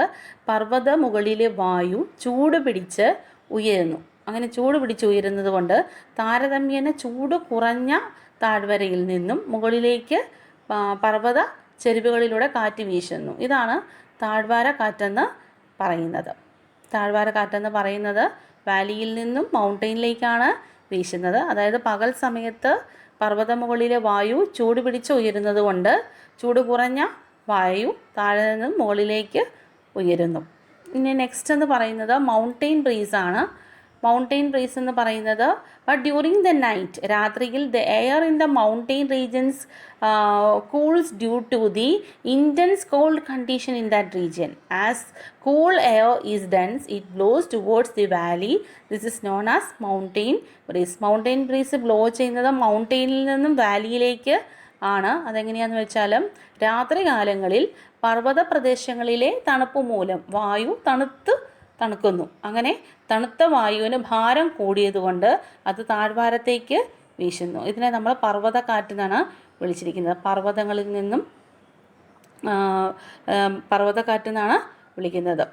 പർവ്വത മുകളിലെ വായു ചൂട് പിടിച്ച് ഉയരുന്നു. അങ്ങനെ ചൂട് പിടിച്ച് ഉയരുന്നത് കൊണ്ട് താരതമ്യേന ചൂട് കുറഞ്ഞ താഴ്വരയിൽ നിന്നും മുകളിലേക്ക് പർവ്വത ചെരുവുകളിലൂടെ കാറ്റ് വീശുന്നു. ഇതാണ് താഴ്വാര കാറ്റെന്ന് പറയുന്നത്. താഴ്വാര കാറ്റെന്ന് പറയുന്നത് വാലിയിൽ നിന്നും മൗണ്ടെയിനിലേക്കാണ് വീശുന്നത്. അതായത് പകൽ സമയത്ത് പർവ്വത മുകളിലെ വായു ചൂട് പിടിച്ച് ഉയരുന്നത് കൊണ്ട് ചൂട് കുറഞ്ഞ വായു താഴെ നിന്നും മുകളിലേക്ക് ഉയരുന്നു. ഇനി നെക്സ്റ്റ് എന്ന് പറയുന്നത് മൗണ്ടെയിൻ ബ്രീസ് ആണ്. മൗണ്ടെയിൻ ബ്രീസ് എന്ന് പറയുന്നത് ബട്ട് ഡ്യൂറിങ് ദ നൈറ്റ്, രാത്രിയിൽ the air in the mountain regions cools due to the intense cold condition in that region. As cool air is dense it blows towards the valley. This is known as mountain breeze. Mountain breeze blow ചെയ്യുന്നത് മൗണ്ടെയിനിൽ നിന്നും വാലിയിലേക്ക് ആണ്. അതെങ്ങനെയാണെന്ന് വെച്ചാൽ രാത്രി കാലങ്ങളിൽ പർവ്വത പ്രദേശങ്ങളിലെ തണുപ്പ് മൂലം വായു തണുക്കുന്നു. അങ്ങനെ തണുത്ത വായുവിന് ഭാരം കൂടിയതുകൊണ്ട് അത് താഴ്വാരത്തേക്ക് വീശുന്നു. ഇതിനെ നമ്മൾ പർവ്വതക്കാറ്റെന്നാണ് വിളിച്ചിരിക്കുന്നത്. പർവ്വതങ്ങളിൽ നിന്നും പർവ്വതക്കാറ്റെന്നാണ് വിളിക്കുന്നത്.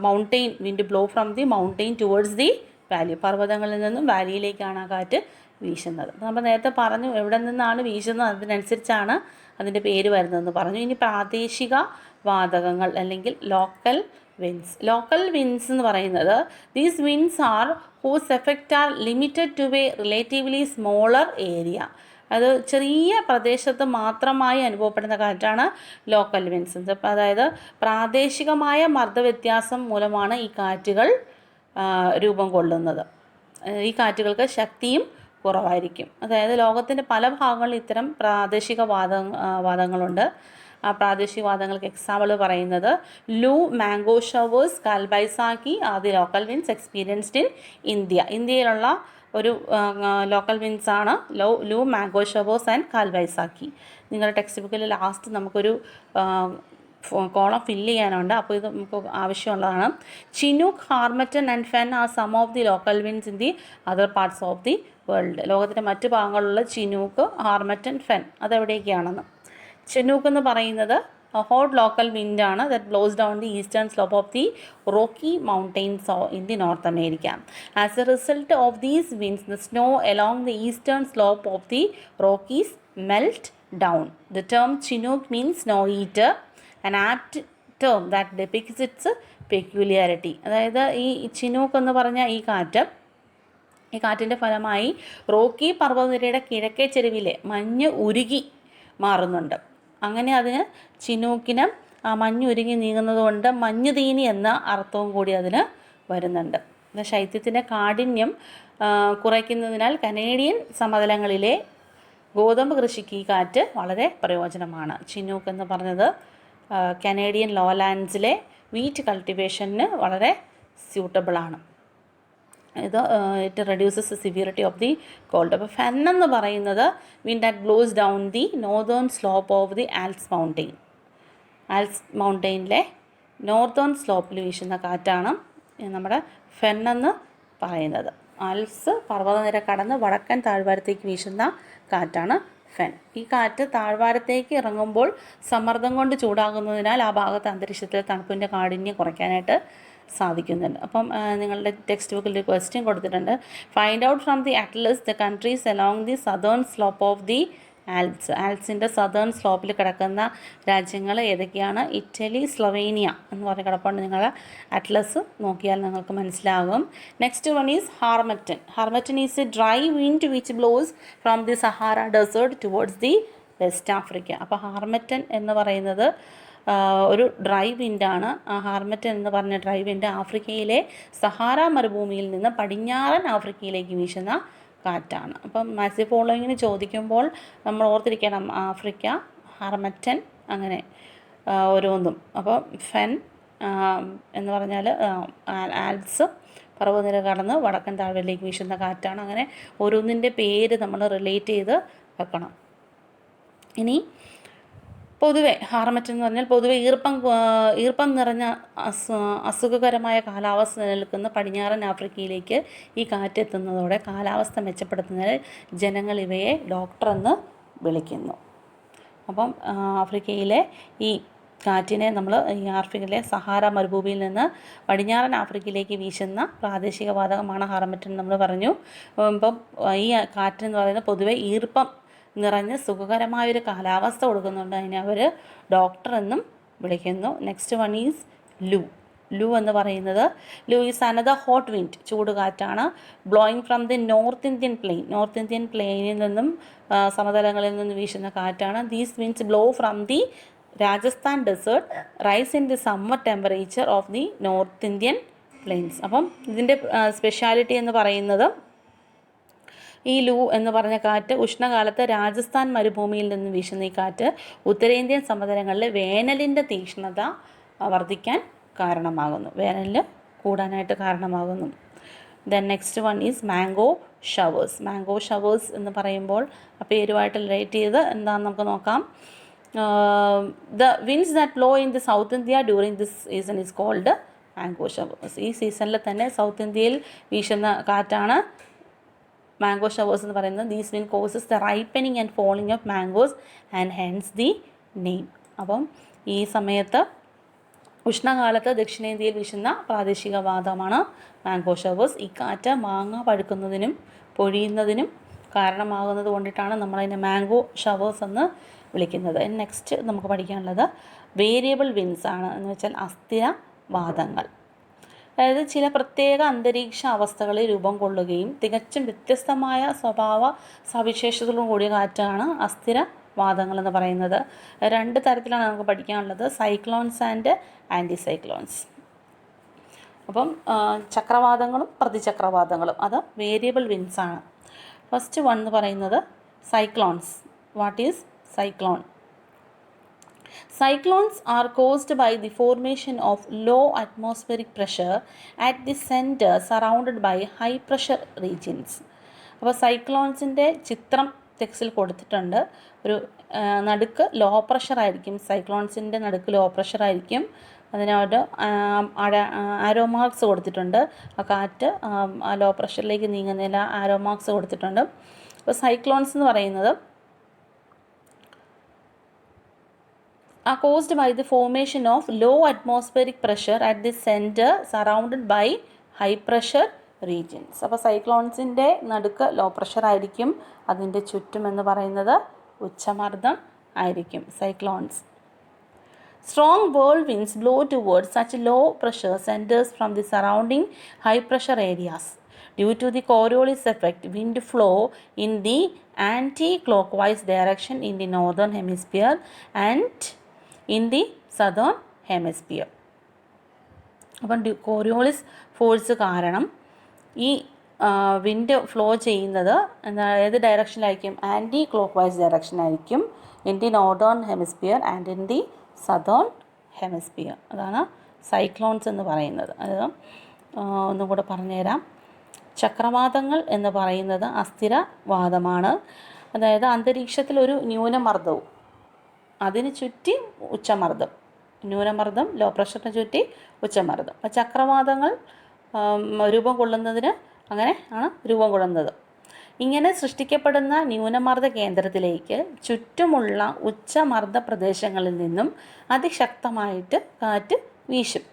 Mountain wind blow from the mountain towards the valley. പർവ്വതങ്ങളിൽ നിന്നും വാലിയിലേക്കാണ് ആ കാറ്റ് വീശുന്നത്. നമ്മൾ നേരത്തെ പറഞ്ഞു എവിടെ നിന്നാണ് വീശുന്നത് അതിനനുസരിച്ചാണ് അതിൻ്റെ പേര് വരുന്നതെന്ന് പറഞ്ഞു. ഇനി പ്രാദേശിക വാതകങ്ങൾ അല്ലെങ്കിൽ ലോക്കൽ വിൻസ്. ലോക്കൽ വിൻസ് എന്ന് പറയുന്നത് these winds are whose effect are limited to a relatively smaller area. അത് ചെറിയ പ്രദേശത്ത് മാത്രമായി അനുഭവപ്പെടുന്ന കാറ്റാണ് ലോക്കൽ വിൻസ്. അതായത് പ്രാദേശികമായ മർദ്ദവ്യത്യാസം മൂലമാണ് ഈ കാറ്റുകൾ രൂപം കൊള്ളുന്നത്. ഈ കാറ്റുകൾക്ക് ശക്തിയും കുറവായിരിക്കും. അതായത് ലോകത്തിൻ്റെ പല ഭാഗങ്ങളിൽ ഇത്തരം പ്രാദേശിക വാദങ്ങളുണ്ട്. പ്രാദേശികവാദങ്ങൾക്ക് എക്സാമ്പിൾ പറയുന്നത് Loo, mango showers, Kalbaisakhi are the local winds experienced in ഇന്ത്യയിലുള്ള ഒരു ലോക്കൽ വിൻസ് ആണ് Loo, mango showers and Kalbaisakhi. നിങ്ങളുടെ ടെക്സ്റ്റ് ബുക്കിൽ ലാസ്റ്റ് നമുക്കൊരു കോളം ഫില്ല് ചെയ്യാനുണ്ട്, അപ്പോൾ ഇത് നമുക്ക് ആവശ്യമുള്ളതാണ്. Chinook, harmattan and foehn are some of the local winds in the other parts of the world. ലോകത്തിൻ്റെ മറ്റു ഭാഗങ്ങളിലുള്ള ചിനൂക്ക്, ഹാർമറ്റൻ, ഫെൻ അതെവിടേക്കാണെന്ന്. ചിനൂക്ക് എന്ന് പറയുന്നത് ഹോട്ട് ലോക്കൽ വിൻഡാണ് that blows down the eastern slope of the Rocky Mountains in the North America. As a result of these winds the snow along the eastern slope of the Rockies melt down. The term Chinook means snow eater, an apt term that depicts its peculiarity. അതായത് ഈ ചിനൂക്ക് എന്ന് പറഞ്ഞ ഈ കാറ്റിൻ്റെ ഫലമായി റോക്കി പർവ്വതനിരയുടെ കിഴക്കേ ചെരുവിലെ മഞ്ഞ് ഉരുകി മാറുന്നുണ്ട്. അങ്ങനെ അതിന് ചിനൂക്കിന് ആ മഞ്ഞ് ഉരുകി നീങ്ങുന്നത് കൊണ്ട് മഞ്ഞുതീനി എന്ന അർത്ഥവും കൂടി അതിന് വരുന്നുണ്ട്. ശൈത്യത്തിൻ്റെ കാഠിന്യം കുറയ്ക്കുന്നതിനാൽ കനേഡിയൻ സമതലങ്ങളിലെ ഗോതമ്പ് കൃഷിക്ക് ഈ കാറ്റ് വളരെ പ്രയോജനമാണ്. ചിനൂക്ക് എന്ന് പറഞ്ഞത് കനേഡിയൻ ലോലാൻഡ്സിലെ വീറ്റ് കൾട്ടിവേഷന് വളരെ സ്യൂട്ടബിളാണ്. It reduces the severity of the cold. അപ്പോൾ ഫെൻ എന്ന് പറയുന്നത് wind that blows down the northern slope of the Alps മൗണ്ടെയിനിലെ നോർത്തേൺ സ്ലോപ്പിൽ വീശുന്ന കാറ്റാണ് നമ്മുടെ ഫെൻ എന്ന് പറയുന്നത്. ആൽപ്സ് പർവ്വതനിര കടന്ന് വടക്കൻ താഴ്വാരത്തേക്ക് വീശുന്ന കാറ്റാണ് ഫെൻ. ഈ കാറ്റ് താഴ്വാരത്തേക്ക് ഇറങ്ങുമ്പോൾ സമ്മർദ്ദം കൊണ്ട് ചൂടാകുന്നതിനാൽ ആ ഭാഗത്ത് അന്തരീക്ഷത്തിലെ തണുപ്പിൻ്റെ കാഠിന്യം കുറയ്ക്കാനായിട്ട് സാധിക്കുന്നുണ്ട്. അപ്പം നിങ്ങളുടെ ടെക്സ്റ്റ് ബുക്കിൽ ഒരു ക്വസ്റ്റ്യൻ കൊടുത്തിട്ടുണ്ട്. Find out from the atlas the countries along the southern slope of the ആൽപ്സിൻ്റെ സദേൺ സ്ലോപ്പിൽ കിടക്കുന്ന രാജ്യങ്ങൾ ഏതൊക്കെയാണ്? ഇറ്റലി, സ്ലൊവേനിയ എന്ന് പറഞ്ഞ് കിടപ്പുണ്ട്. നിങ്ങൾ അറ്റ്ലസ് നോക്കിയാൽ നിങ്ങൾക്ക് മനസ്സിലാകും. Next one is harmattan. Harmattan is a dry wind which blows from the Sahara desert towards the West Africa. അപ്പോൾ ഹാർമറ്റൻ എന്ന് പറയുന്നത് ഒരു ഡ്രൈ വിൻഡാണ്. ഹാർമറ്റൻ എന്ന് പറഞ്ഞ ഡ്രൈ വിൻഡ് ആഫ്രിക്കയിലെ സഹാറ മരുഭൂമിയിൽ നിന്ന് പടിഞ്ഞാറൻ ആഫ്രിക്കയിലേക്ക് വീശുന്ന കാറ്റാണ്. അപ്പം മാസി ഫോളോയിങ്ങിന് ചോദിക്കുമ്പോൾ നമ്മൾ ഓർത്തിരിക്കണം ആഫ്രിക്ക, ഹാർമറ്റൻ, അങ്ങനെ ഓരോന്നും. അപ്പോൾ ഫെൻ എന്ന് പറഞ്ഞാൽ ആൽപ്സ് പർവ്വതനിര കടന്ന് വടക്കൻ താഴ്വരയിലേക്ക് വീശുന്ന കാറ്റാണ്. അങ്ങനെ ഓരോന്നിൻ്റെ പേര് നമ്മൾ റിലേറ്റ് ചെയ്ത് വെക്കണം. ഇനി പൊതുവെ ഹാർമറ്റൻ എന്ന് പറഞ്ഞാൽ പൊതുവെ ഈർപ്പം നിറഞ്ഞ അസുഖകരമായ കാലാവസ്ഥ നിലനിൽക്കുന്ന പടിഞ്ഞാറൻ ആഫ്രിക്കയിലേക്ക് ഈ കാറ്റെത്തുന്നതോടെ കാലാവസ്ഥ മെച്ചപ്പെടുത്തുന്നതിൽ ജനങ്ങൾ ഇവയെ ഡോക്ടർ എന്ന് വിളിക്കുന്നു. അപ്പം ആഫ്രിക്കയിലെ ഈ കാറ്റിനെ നമ്മൾ ഈ ആഫ്രിക്കയിലെ സഹാറ മരുഭൂമിയിൽ നിന്ന് പടിഞ്ഞാറൻ ആഫ്രിക്കയിലേക്ക് വീശുന്ന പ്രാദേശിക വാതകമാണ് ഹാർമറ്റൻ നമ്മൾ പറഞ്ഞു. ഇപ്പം ഈ കാറ്റെന്ന് പറയുന്നത് പൊതുവെ ഈർപ്പം നിറഞ്ഞ് സുഖകരമായൊരു കാലാവസ്ഥ കൊടുക്കുന്നുണ്ട്. അതിനെ അവർ ഡോക്ടർ എന്നും വിളിക്കുന്നു. നെക്സ്റ്റ് വൺ ഈസ് ലൂ എന്ന് പറയുന്നത് Loo is another hot wind, ചൂടുകാറ്റാണ്. Blowing from the north Indian പ്ലെയിനിൽ നിന്നും സമതലങ്ങളിൽ നിന്നും വീശുന്ന കാറ്റാണ്. These winds blow from the Rajasthan desert, rise in the summer temperature of the north Indian plains. അപ്പം ഇതിൻ്റെ സ്പെഷ്യാലിറ്റി എന്ന് പറയുന്നത് ഈ ലൂ എന്ന് പറഞ്ഞ കാറ്റ് ഉഷ്ണകാലത്ത് രാജസ്ഥാൻ മരുഭൂമിയിൽ നിന്ന് വീശുന്ന ഈ കാറ്റ് ഉത്തരേന്ത്യൻ സമതലങ്ങളിൽ വേനലിൻ്റെ തീക്ഷ്ണത വർദ്ധിക്കാൻ കാരണമാകുന്നു, വേനലിൽ കൂടാനായിട്ട് കാരണമാകുന്നു. Then next one is mango showers എന്ന് പറയുമ്പോൾ ആ പേരുമായിട്ട് റിലേറ്റ് ചെയ്ത് എന്താണെന്ന് നമുക്ക് നോക്കാം. The winds that blow in the south India during this season is called mango showers. ഈ സീസണിൽ തന്നെ സൗത്ത് ഇന്ത്യയിൽ വീശുന്ന കാറ്റാണ് മാംഗോ ഷവേഴ്സ് എന്ന് പറയുന്നത്. These win causes the ripening and falling of mangoes and hence the name. അപ്പം ഈ സമയത്ത് ഉഷ്ണകാലത്ത് ദക്ഷിണേന്ത്യയിൽ വീശുന്ന പ്രാദേശിക വാതമാണ് മാംഗോ ഷവേഴ്സ്. ഈ കാറ്റ് മാങ്ങ പഴുക്കുന്നതിനും പൊഴിയുന്നതിനും കാരണമാകുന്നത് കൊണ്ടിട്ടാണ് നമ്മളതിനെ മാംഗോ ഷവേഴ്സ് എന്ന് വിളിക്കുന്നത്. നെക്സ്റ്റ് നമുക്ക് പഠിക്കാനുള്ളത് വേരിയബിൾ വിൻസ് ആണ്. എന്ന് വെച്ചാൽ അസ്ഥിരവാതങ്ങൾ. അതായത് ചില പ്രത്യേക അന്തരീക്ഷ അവസ്ഥകളിൽ രൂപം കൊള്ളുകയും തികച്ചും വ്യത്യസ്തമായ സ്വഭാവ സവിശേഷതകളും കൂടിയ കാറ്റാണ് അസ്ഥിരവാതങ്ങൾ എന്ന് പറയുന്നത്. രണ്ട് തരത്തിലാണ് നമുക്ക് പഠിക്കാനുള്ളത്, സൈക്ലോൺസ് ആൻഡ് ആൻറ്റി സൈക്ലോൺസ്. അപ്പം ചക്രവാതങ്ങളും പ്രതിചക്രവാതങ്ങളും അത് വേരിയബിൾ വിൻസ് ആണ്. ഫസ്റ്റ് വൺ എന്ന് പറയുന്നത് cyclones. What is cyclone? Cyclones are caused by the formation of low atmospheric pressure at the center surrounded by high pressure regions. അപ്പോൾ സൈക്ലോൺസിൻ്റെ ചിത്രം ടെക്സ്റ്റിൽ കൊടുത്തിട്ടുണ്ട്. ഒരു നടുക്ക് ലോ പ്രഷർ ആയിരിക്കും, സൈക്ലോൺസിൻ്റെ നടുക്ക് ലോ പ്രഷർ ആയിരിക്കും. അതിനോട് ആരോ മാർക്സ് കൊടുത്തിട്ടുണ്ട്. ആ കാറ്റ് ആ ലോ പ്രഷറിലേക്ക് നീങ്ങുന്നതിൽ ആരോ മാർക്സ് കൊടുത്തിട്ടുണ്ട്. അപ്പോൾ സൈക്ലോൺസ് എന്ന് പറയുന്നത് are caused by the formation of low atmospheric pressure at the center surrounded by high pressure regions. അപ്പോൾ സൈക്ലോൺസിൻ്റെ നടുക്ക് ലോ പ്രഷർ ആയിരിക്കും, അതിൻ്റെ ചുറ്റും എന്ന് പറയുന്നത് ഉച്ചമർദ്ദം ആയിരിക്കും cyclones. Strong whirlwinds blow towards such low pressure centers from the surrounding high pressure areas. Due to the Coriolis effect, wind flow in the anti-clockwise direction in the northern hemisphere and in the southern hemisphere. അപ്പം കോറിയോളിസ് ഫോഴ്സ് കാരണം ഈ വിൻഡ് ഫ്ലോ ചെയ്യുന്നത് ഏത് ഡയറക്ഷനിലായിരിക്കും? ആൻറ്റി ക്ലോക്ക് വൈസ് ഡയറക്ഷനായിരിക്കും in the northern hemisphere and in the southern hemisphere. അതാണ് സൈക്ലോൺസ് എന്ന് പറയുന്നത്. അത് ഒന്നും കൂടെ പറഞ്ഞുതരാം. ചക്രവാതങ്ങൾ എന്ന് പറയുന്നത് അസ്ഥിരവാദമാണ്. അതായത് അന്തരീക്ഷത്തിലൊരു ന്യൂനമർദ്ദവും അതിന് ചുറ്റി ഉച്ചമർദ്ദം, ന്യൂനമർദ്ദം ലോ പ്രഷറിന് ചുറ്റി ഉച്ചമർദ്ദം. അപ്പോൾ ചക്രവാതങ്ങൾ രൂപം കൊള്ളുന്നതിന് അങ്ങനെ ആണ് രൂപം കൊള്ളുന്നത്. ഇങ്ങനെ സൃഷ്ടിക്കപ്പെടുന്ന ന്യൂനമർദ്ദ കേന്ദ്രത്തിലേക്ക് ചുറ്റുമുള്ള ഉച്ചമർദ്ദ പ്രദേശങ്ങളിൽ നിന്നും അതിശക്തമായിട്ട് കാറ്റ് വീശും.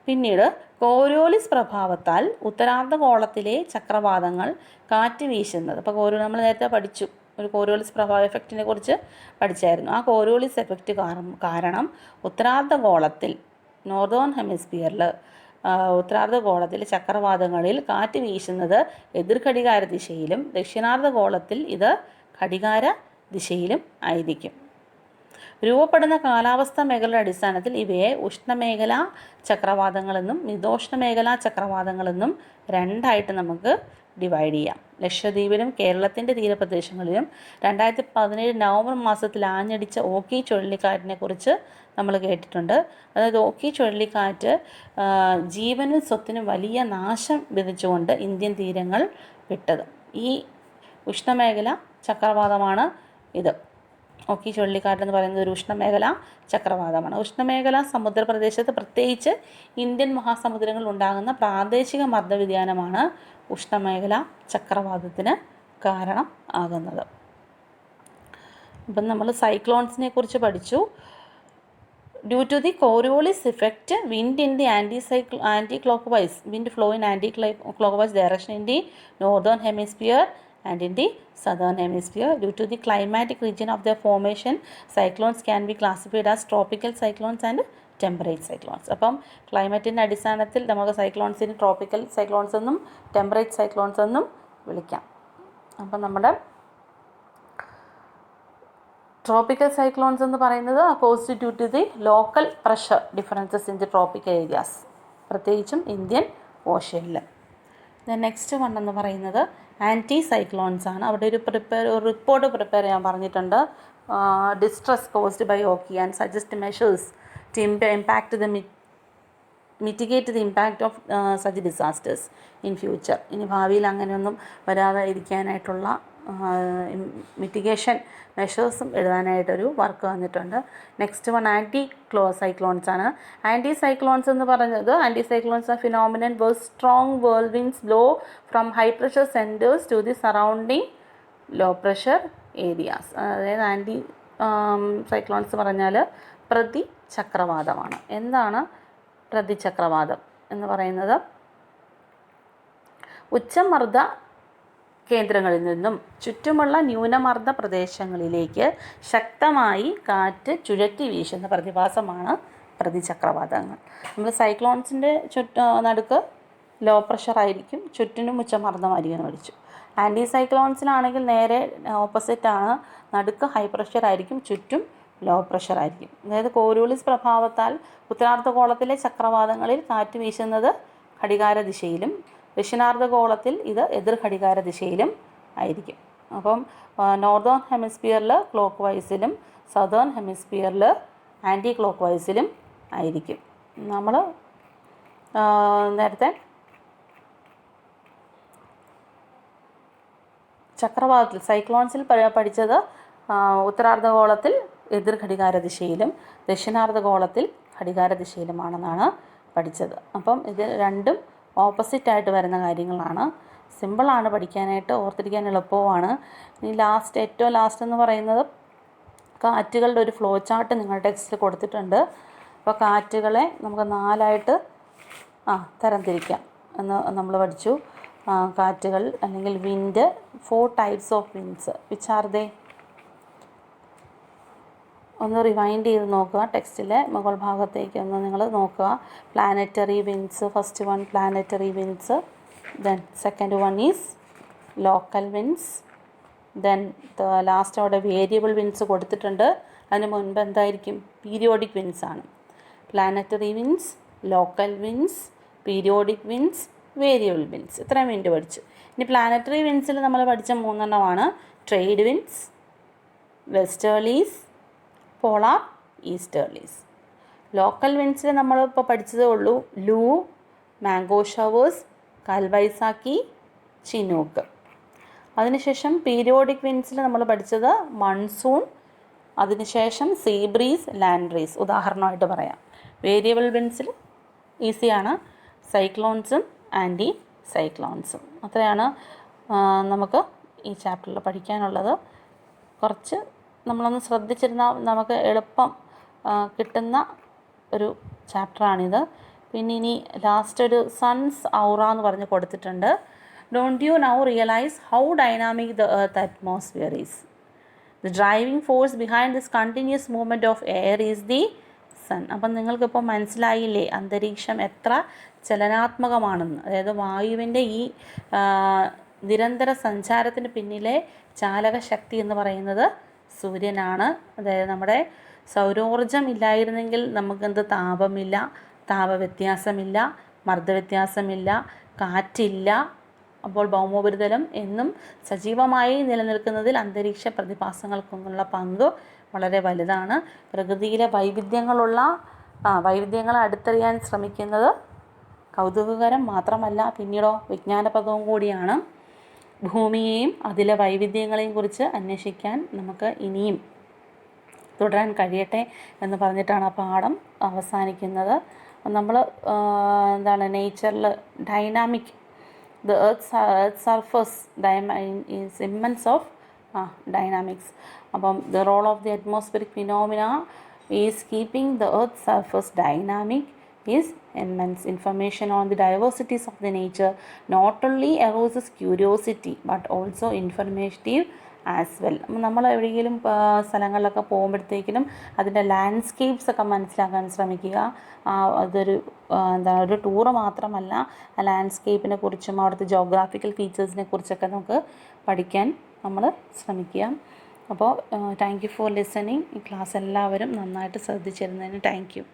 പിന്നീട് കോരിയോലിസ് പ്രഭാവത്താൽ ഉത്തരാർദ്ധഗോളത്തിലെ ചക്രവാതങ്ങൾ കാറ്റ് വീശുന്നത്, അപ്പോൾ നമ്മൾ നേരത്തെ പഠിച്ചു, ഒരു കോരിയോളിസ് പ്രഭാവ എഫക്റ്റിനെ കുറിച്ച് പഠിച്ചായിരുന്നു. ആ കോരിയോളിസ് എഫക്റ്റ് കാരണം ഉത്തരാർദ്ധഗോളത്തിൽ നോർത്തേൺ ഹെമിസ്ഫിയറിൽ ഉത്തരാർദ്ധഗോളത്തിൽ ചക്രവാതങ്ങളിൽ കാറ്റ് വീശുന്നത് എതിർഘടികാര ദിശയിലും ദക്ഷിണാർദ്ധഗോളത്തിൽ ഇത് ഘടികാര ദിശയിലും ആയിരിക്കും. രൂപപ്പെടുന്ന കാലാവസ്ഥാ മേഖലയുടെ അടിസ്ഥാനത്തിൽ ഇവയെ ഉഷ്ണമേഖലാ ചക്രവാതങ്ങളെന്നും മിതോഷ്ണമേഖലാ ചക്രവാതങ്ങളെന്നും രണ്ടായിട്ട് നമുക്ക് ഡിവൈഡ് ചെയ്യാം. ലക്ഷദ്വീപിലും കേരളത്തിൻ്റെ തീരപ്രദേശങ്ങളിലും 2017 നവംബർ മാസത്തിൽ ആഞ്ഞടിച്ച ഓക്കി ചുഴലിക്കാറ്റിനെ കുറിച്ച് നമ്മൾ കേട്ടിട്ടുണ്ട്. അതായത് ഓക്കി ചുഴലിക്കാറ്റ് ജീവനും സ്വത്തിനും വലിയ നാശം വിതച്ചുകൊണ്ട് ഇന്ത്യൻ തീരങ്ങൾ വിട്ടത്. ഈ ഉഷ്ണമേഖല ചക്രവാതമാണ് ഇത്. ഓക്കി ചുഴലിക്കാറ്റ് പറയുന്നത് ഒരു ഉഷ്ണമേഖല ചക്രവാതമാണ്. ഉഷ്ണമേഖല സമുദ്രപ്രദേശത്ത് പ്രത്യേകിച്ച് ഇന്ത്യൻ മഹാസമുദ്രങ്ങളിൽ ഉണ്ടാകുന്ന പ്രാദേശിക മർദ്ദ വ്യതിയാനമാണ് ഉഷ്ണമേഖല ചക്രവാതത്തിന് കാരണം ആകുന്നത്. ഇപ്പം നമ്മൾ സൈക്ലോൺസിനെ കുറിച്ച് പഠിച്ചു. Due to the Coriolis effect wind in the anticlockwise wind flow in anticlockwise direction in the northern hemisphere and in the southern hemisphere. Due to the climatic region of their formation, cyclones can be classified as tropical cyclones and temperate cyclones. അപ്പം ക്ലൈമറ്റിൻ്റെ അടിസ്ഥാനത്തിൽ നമുക്ക് സൈക്ലോൺസിന് ട്രോപ്പിക്കൽ സൈക്ലോൺസ് എന്നും ടെമ്പറേറ്റ് സൈക്ലോൺസ് എന്നും വിളിക്കാം. അപ്പം നമ്മുടെ ട്രോപ്പിക്കൽ സൈക്ലോൺസ് എന്ന് പറയുന്നത് constitute the local pressure differences in the tropical areas, പ്രത്യേകിച്ചും ഇന്ത്യൻ ഓഷ്യനിൽ. നെക്സ്റ്റ് വൺ എന്ന് പറയുന്നത് ആൻറ്റി സൈക്ലോൺസ് ആണ്. അവിടെ ഒരു റിപ്പോർട്ട് പ്രിപ്പയർ ചെയ്യാൻ പറഞ്ഞിട്ടുണ്ട്. Distress caused by Ockhi and suggest measures to impact the mitigate the impact of such disasters in future. ഇനി ഭാവിയിൽ അങ്ങനെയൊന്നും വരാതെ ഇരിക്കാനായിട്ടുള്ള മിറ്റിഗേഷൻ മെഷേഴ്സും എഴുതാനായിട്ടൊരു വർക്ക് വന്നിട്ടുണ്ട്. നെക്സ്റ്റ് വൺ സൈക്ലോൺസ് ആണ്. ആൻറ്റി സൈക്ലോൺസ് എന്ന് പറയുന്നത് ആൻറ്റി സൈക്ലോൺസ് ആ phenomenon where strong whirlwinds blow from high pressure centers to the surrounding low pressure areas. അതായത് ആൻറ്റി സൈക്ലോൺസ് പറഞ്ഞാൽ പ്രതിചക്രവാതമാണ്. എന്താണ് പ്രതിചക്രവാതം എന്ന് പറയുന്നത്? ഉച്ചമർദ്ദ കേന്ദ്രങ്ങളിൽ നിന്നും ചുറ്റുമുള്ള ന്യൂനമർദ്ദ പ്രദേശങ്ങളിലേക്ക് ശക്തമായി കാറ്റ് ചുഴറ്റി വീശുന്ന പ്രതിഭാസമാണ് പ്രതിചക്രവാതങ്ങൾ. നമ്മൾ സൈക്ലോൺസിൻ്റെ നടുക്ക് ലോ പ്രഷർ ആയിരിക്കും, ചുറ്റിനും ഉച്ചമർദ്ദമായിരിക്കും എന്ന് പഠിച്ചു. ആൻറ്റി സൈക്ലോൺസിലാണെങ്കിൽ നേരെ ഓപ്പോസിറ്റാണ്, നടുക്ക് ഹൈ പ്രഷർ ആയിരിക്കും, ചുറ്റും ലോ പ്രഷർ ആയിരിക്കും. അതായത് കോരിയോളിസ് പ്രഭാവത്താൽ ഉത്തരാർദ്ധഗോളത്തിലെ ചക്രവാതങ്ങളിൽ കാറ്റ് വീശുന്നത് ഘടികാര ദിശയിലും ദക്ഷിണാർദ്ധഗോളത്തിൽ ഇത് എതിർ ഘടികാര ദിശയിലും ആയിരിക്കും. അപ്പം നോർത്തേൺ ഹെമിസ്ഫിയറിൽ ക്ലോക്ക് വൈസിലും സദേൺ ഹെമിസ്ഫിയറിൽ ആൻറ്റി ക്ലോക്ക് വൈസിലും ആയിരിക്കും. നമ്മൾ നേരത്തെ ചക്രവാതത്തിൽ സൈക്ലോൺസിൽ പഠിച്ചത് ഉത്തരാർദ്ധഗോളത്തിൽ എതിർ ഘടികാരദിശയിലും ദക്ഷിണാർദ്ധഗോളത്തിൽ ഘടികാരദിശയിലുമാണെന്നാണ് പഠിച്ചത്. അപ്പം ഇത് രണ്ടും ഓപ്പോസിറ്റായിട്ട് വരുന്ന കാര്യങ്ങളാണ്. സിമ്പിളാണ് പഠിക്കാനായിട്ട്, ഓർത്തിരിക്കാൻ എളുപ്പവുമാണ്. ഇനി ഏറ്റവും ലാസ്റ്റ് എന്ന് പറയുന്നത് കാറ്റുകളുടെ ഒരു ഫ്ലോ ചാർട്ട് നിങ്ങളുടെ ടെക്സ്റ്റിൽ കൊടുത്തിട്ടുണ്ട്. അപ്പോൾ കാറ്റുകളെ നമുക്ക് 4ആയിട്ട് തരംതിരിക്കാം എന്ന് നമ്മൾ പഠിച്ചു. കാറ്റുകൾ അല്ലെങ്കിൽ wind, 4 types of winds. Which are they? ഒന്ന് റിവൈൻഡ് ചെയ്ത് നോക്കുക, ടെക്സ്റ്റിലെ മുകൾ ഭാഗത്തേക്ക് ഒന്ന് നിങ്ങൾ നോക്കുക. Planetary winds, first one planetary winds, then second one is local winds, then last അവിടെ വേരിയബിൾ വിൻഡ്സ് കൊടുത്തിട്ടുണ്ട്. അതിന് മുൻപ് എന്തായിരിക്കും? പീരിയോഡിക് വിൻഡ്സ് ആണ്. Planetary winds, local winds, periodic winds, variable winds. ഇത്രയും വിൻഡ് പഠിച്ചു. ഇനി പ്ലാനറ്ററി വിൻഡ്സിൽ നമ്മൾ പഠിച്ച 3 trade winds, westerlies, polar easterlies. Local വിൻഡ്സിൽ നമ്മളിപ്പോൾ പഠിച്ചതേ ഉള്ളൂ Loo, mango showers, Kalbaisakhi, Chinook. അതിനുശേഷം പീരിയോഡിക് വിൻഡ്സിൽ നമ്മൾ പഠിച്ചത് മൺസൂൺ, അതിനുശേഷം സീ ബ്രീസ്, ലാൻഡ് ബ്രീസ്. ഉദാഹരണമായിട്ട് പറയാം. വേരിയബിൾ വിൻഡ്സിൽ ഈസിയാണ്, സൈക്ലോൺസും ആൻറ്റി സൈക്ലോൺസും. അത്രയാണ് നമുക്ക് ഈ ചാപ്റ്ററിൽ പഠിക്കാനുള്ളത്. കുറച്ച് നമ്മളൊന്ന് ശ്രദ്ധിച്ചിരുന്നാൽ നമുക്ക് എളുപ്പം കിട്ടുന്ന ഒരു ചാപ്റ്ററാണിത്. പിന്നെ ഇനി ലാസ്റ്റ് ഒരു സൺസ് ഔറ എന്ന് പറഞ്ഞ് കൊടുത്തിട്ടുണ്ട്. Don't you now realize how dynamic the earth atmosphere is? The driving force behind this continuous movement of air is the sun. അപ്പം നിങ്ങൾക്കിപ്പോൾ മനസ്സിലായില്ലേ അന്തരീക്ഷം എത്ര ചലനാത്മകമാണെന്ന്? അതായത് വായുവിൻ്റെ ഈ നിരന്തര സഞ്ചാരത്തിന് പിന്നിലെ ചാലകശക്തി എന്ന് പറയുന്നത് സൂര്യനാണ്. അതായത് നമ്മുടെ സൗരോർജം ഇല്ലായിരുന്നെങ്കിൽ നമുക്കെന്ത് താപമില്ല, താപവ്യത്യാസമില്ല, മർദ്ദവ്യത്യാസമില്ല, കാറ്റില്ല. അപ്പോൾ ഭൗമോപരിതലം എന്നും സജീവമായി നിലനിൽക്കുന്നതിൽ അന്തരീക്ഷ പ്രതിഭാസങ്ങൾക്കുള്ള പങ്ക് വളരെ വലുതാണ്. പ്രകൃതിയിലെ വൈവിധ്യങ്ങളെ അടുത്തറിയാൻ ശ്രമിക്കുന്നത് കൗതുകകരം മാത്രമല്ല, പിന്നീടോ വിജ്ഞാനപ്രദവും കൂടിയാണ്. ഭൂമിയെയും അതിലെ വൈവിധ്യങ്ങളെയും കുറിച്ച് അന്വേഷിക്കാൻ നമുക്ക് ഇനിയും തുടരാൻ കഴിയട്ടെ എന്ന് പറഞ്ഞിട്ടാണ് ആ പാഠം അവസാനിക്കുന്നത്. നമ്മൾ നേച്ചറിൽ dynamic the earth's surface is immense of dynamics. The role of the atmospheric phenomena is keeping the earth's surface dynamic is immense. Information on the diversities of the nature not only arouses curiosity but also informative as well. നമ്മൾ എവിടെയെങ്കിലും സ്ഥലങ്ങളിലൊക്കെ പോകുമ്പോഴത്തേക്കിനും അതിൻ്റെ ലാൻഡ്സ്കേപ്സ് ഒക്കെ മനസ്സിലാക്കാൻ ശ്രമിക്കുക. ഒരു ടൂറ് മാത്രമല്ല, ആ ലാൻഡ്സ്കേപ്പിനെ കുറിച്ചും അവിടുത്തെ ജോഗ്രാഫിക്കൽ ഫീച്ചേഴ്സിനെ കുറിച്ചൊക്കെ നമുക്ക് പഠിക്കാൻ നമ്മൾ ശ്രമിക്കുക. അപ്പോൾ താങ്ക് യു ഫോർ ലിസണിങ്. ഈ ക്ലാസ് എല്ലാവരും നന്നായിട്ട് ശ്രദ്ധിച്ചിരുന്നതിന് താങ്ക് യു.